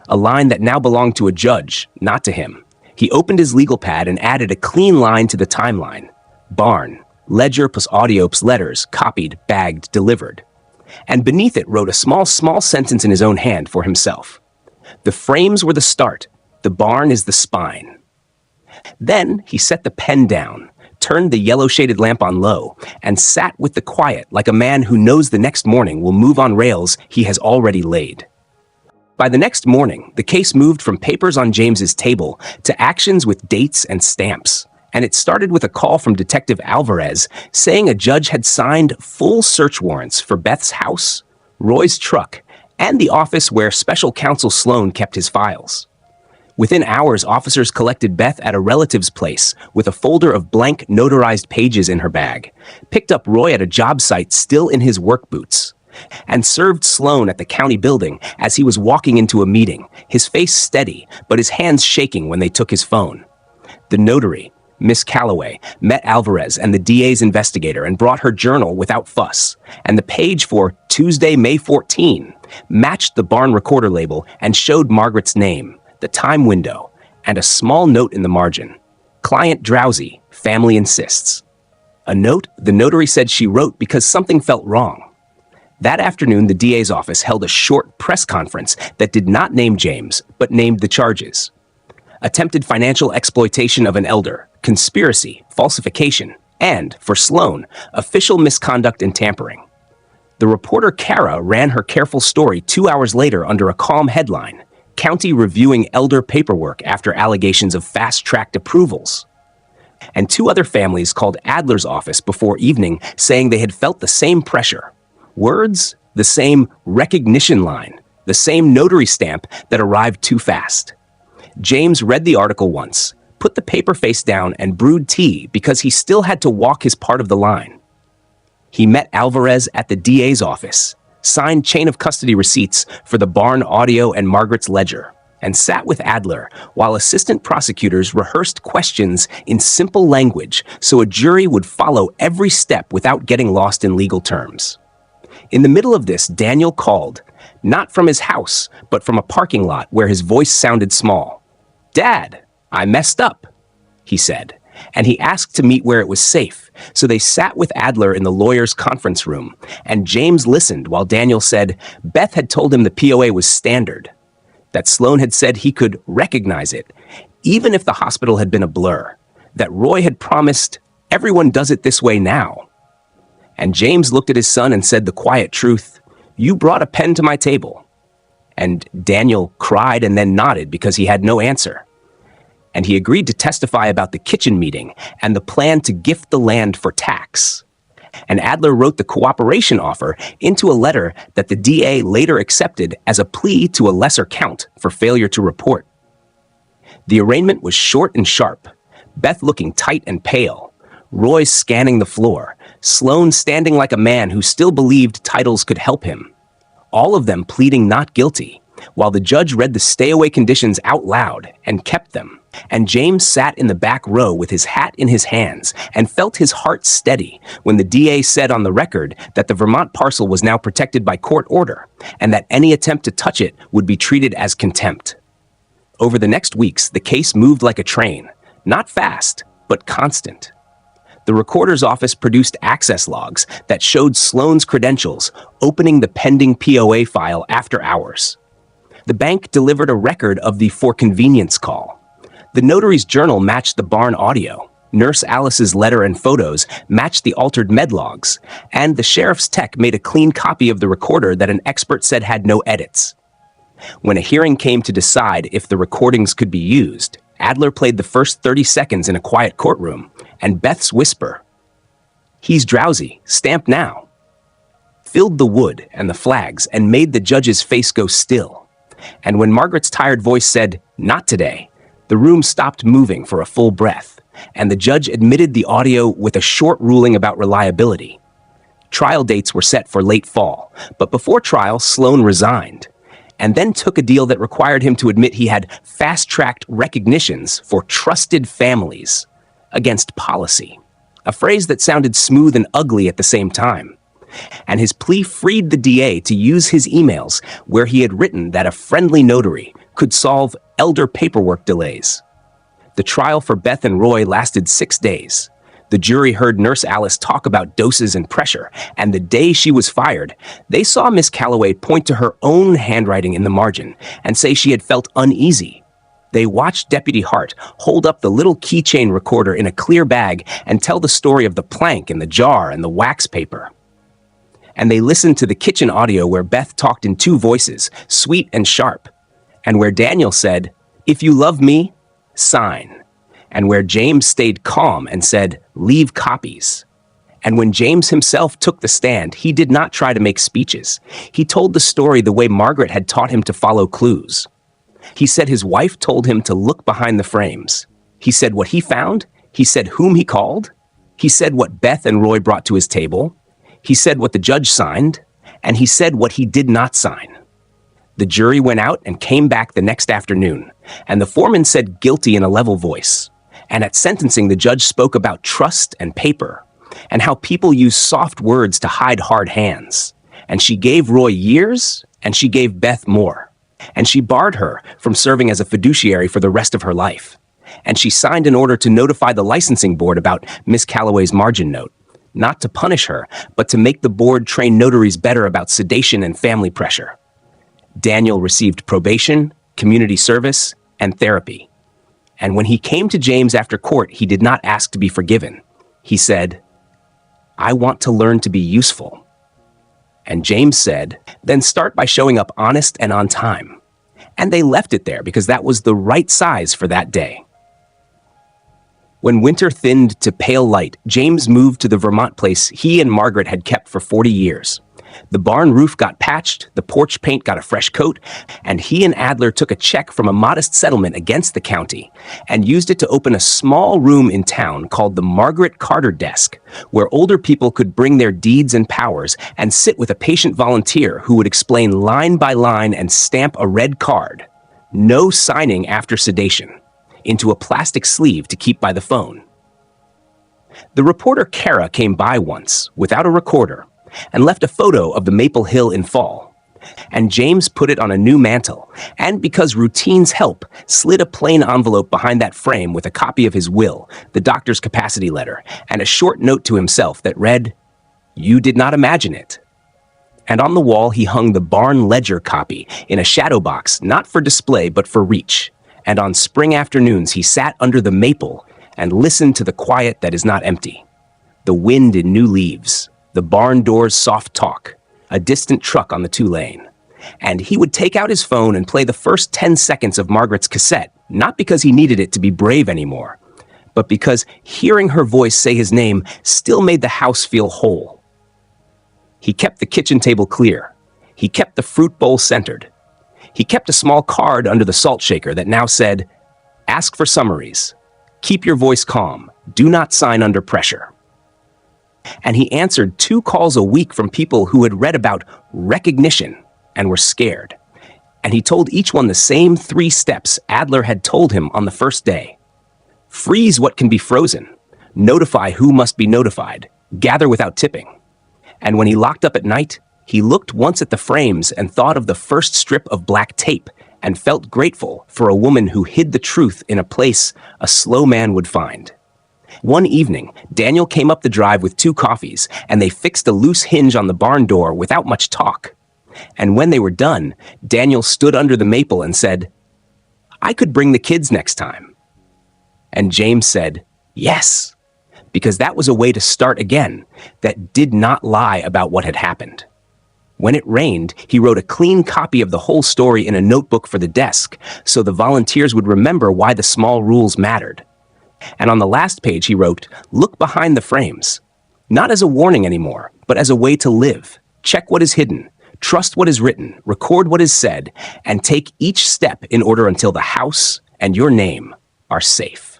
a line that now belonged to a judge, not to him. He opened his legal pad and added a clean line to the timeline. Barn, ledger plus audio plus letters, copied, bagged, delivered. And beneath it wrote a small sentence in his own hand for himself. "The frames were the start, the barn is the spine." Then he set the pen down, turned the yellow-shaded lamp on low, and sat with the quiet like a man who knows the next morning will move on rails he has already laid. By the next morning, the case moved from papers on James's table to actions with dates and stamps. And it started with a call from Detective Alvarez saying a judge had signed full search warrants for Beth's house, Roy's truck, and the office where Special Counsel Sloane kept his files. Within hours, officers collected Beth at a relative's place with a folder of blank notarized pages in her bag, picked up Roy at a job site still in his work boots, and served Sloane at the county building as he was walking into a meeting, his face steady but his hands shaking when they took his phone. The notary, Miss Calloway, met Alvarez and the DA's investigator and brought her journal without fuss, and the page for Tuesday, May 14 matched the barn recorder label and showed Margaret's name, the time window, and a small note in the margin. "Client drowsy, family insists." A note the notary said she wrote because something felt wrong. That afternoon, the DA's office held a short press conference that did not name James, but named the charges. Attempted financial exploitation of an elder, conspiracy, falsification, and, for Sloane, official misconduct and tampering. The reporter Kara ran her careful story 2 hours later under a calm headline, "County reviewing elder paperwork after allegations of fast-tracked approvals." And 2 other families called Adler's office before evening saying they had felt the same pressure. Words, the same recognition line, the same notary stamp that arrived too fast. James read the article once, put the paper face down, and brewed tea because he still had to walk his part of the line. He met Alvarez at the DA's office, signed chain of custody receipts for the barn audio and Margaret's ledger, and sat with Adler while assistant prosecutors rehearsed questions in simple language so a jury would follow every step without getting lost in legal terms. In the middle of this, Daniel called, not from his house, but from a parking lot where his voice sounded small. "Dad, I messed up," he said, and he asked to meet where it was safe, so they sat with Adler in the lawyer's conference room, and James listened while Daniel said Beth had told him the POA was standard, that Sloane had said he could recognize it, even if the hospital had been a blur, that Roy had promised, "Everyone does it this way now." And James looked at his son and said the quiet truth, "You brought a pen to my table." And Daniel cried and then nodded because he had no answer. and he agreed to testify about the kitchen meeting and the plan to gift the land for tax. And Adler wrote the cooperation offer into a letter that the DA later accepted as a plea to a lesser count for failure to report. The arraignment was short and sharp, Beth looking tight and pale, Roy scanning the floor, Sloan standing like a man who still believed titles could help him. All of them pleading not guilty, while the judge read the stay-away conditions out loud and kept them. And James sat in the back row with his hat in his hands and felt his heart steady when the DA said on the record that the Vermont parcel was now protected by court order and that any attempt to touch it would be treated as contempt. Over the next weeks, the case moved like a train, not fast, but constant. The recorder's office produced access logs that showed Sloan's credentials opening the pending POA file after hours. The bank delivered a record of the for convenience call. The notary's journal matched the barn audio. Nurse Alice's letter and photos matched the altered med logs, and the sheriff's tech made a clean copy of the recorder that an expert said had no edits. When a hearing came to decide if the recordings could be used, Adler played the first 30 seconds in a quiet courtroom, and Beth's whisper, "He's drowsy, stamp now," filled the wood and the flags and made the judge's face go still. And when Margaret's tired voice said, "Not today," the room stopped moving for a full breath, and the judge admitted the audio with a short ruling about reliability. Trial dates were set for late fall, but before trial, Sloan resigned, and then took a deal that required him to admit he had fast-tracked recognitions for trusted families against policy, a phrase that sounded smooth and ugly at the same time. And his plea freed the DA to use his emails where he had written that a friendly notary could solve elder paperwork delays. The trial for Beth and Roy lasted 6 days. The jury heard Nurse Alice talk about doses and pressure, and the day she was fired, they saw Miss Calloway point to her own handwriting in the margin and say she had felt uneasy. They watched Deputy Hart hold up the little keychain recorder in a clear bag and tell the story of the plank and the jar and the wax paper. And they listened to the kitchen audio where Beth talked in 2 voices, sweet and sharp, and where Daniel said, "If you love me, sign," and where James stayed calm and said, "Leave copies." And when James himself took the stand, he did not try to make speeches. He told the story the way Margaret had taught him to follow clues. He said his wife told him to look behind the frames. He said what he found. He said whom he called. He said what Beth and Roy brought to his table. He said what the judge signed, and he said what he did not sign. The jury went out and came back the next afternoon, and the foreman said guilty in a level voice. And at sentencing, the judge spoke about trust and paper, and how people use soft words to hide hard hands. And she gave Roy years, and she gave Beth more. And she barred her from serving as a fiduciary for the rest of her life. And she signed an order to notify the licensing board about Miss Calloway's margin note, not to punish her, but to make the board train notaries better about sedation and family pressure. Daniel received probation, community service, and therapy. And when he came to James after court, he did not ask to be forgiven. He said, "I want to learn to be useful." And James said, "Then start by showing up honest and on time." And they left it there because that was the right size for that day. When winter thinned to pale light, James moved to the Vermont place he and Margaret had kept for 40 years. The barn roof got patched, the porch paint got a fresh coat, and he and Adler took a check from a modest settlement against the county and used it to open a small room in town called the Margaret Carter Desk, where older people could bring their deeds and powers and sit with a patient volunteer who would explain line by line and stamp a red card, "No signing after sedation," into a plastic sleeve to keep by the phone. The reporter Kara came by once, without a recorder, and left a photo of the Maple Hill in fall. And James put it on a new mantle, and because routines help, slid a plain envelope behind that frame with a copy of his will, the doctor's capacity letter, and a short note to himself that read, "You did not imagine it." And on the wall he hung the barn ledger copy in a shadow box, not for display but for reach. And on spring afternoons he sat under the maple and listened to the quiet that is not empty. The wind in new leaves, the barn door's soft talk, a distant truck on the 2-lane. And he would take out his phone and play the first 10 seconds of Margaret's cassette, not because he needed it to be brave anymore, but because hearing her voice say his name still made the house feel whole. He kept the kitchen table clear. He kept the fruit bowl centered. He kept a small card under the salt shaker that now said, "Ask for summaries. Keep your voice calm. Do not sign under pressure." And he answered 2 calls a week from people who had read about recognition and were scared. And he told each one the same 3 steps Adler had told him on the first day. Freeze what can be frozen. Notify who must be notified. Gather without tipping. And when he locked up at night, he looked once at the frames and thought of the first strip of black tape and felt grateful for a woman who hid the truth in a place a slow man would find. One evening, Daniel came up the drive with 2 coffees, and they fixed a loose hinge on the barn door without much talk. And when they were done, Daniel stood under the maple and said, "I could bring the kids next time." And James said, "Yes," because that was a way to start again that did not lie about what had happened. When it rained, he wrote a clean copy of the whole story in a notebook for the desk, so the volunteers would remember why the small rules mattered. And on the last page he wrote, "Look behind the frames," not as a warning anymore, but as a way to live. Check what is hidden, trust what is written, record what is said, and take each step in order until the house and your name are safe.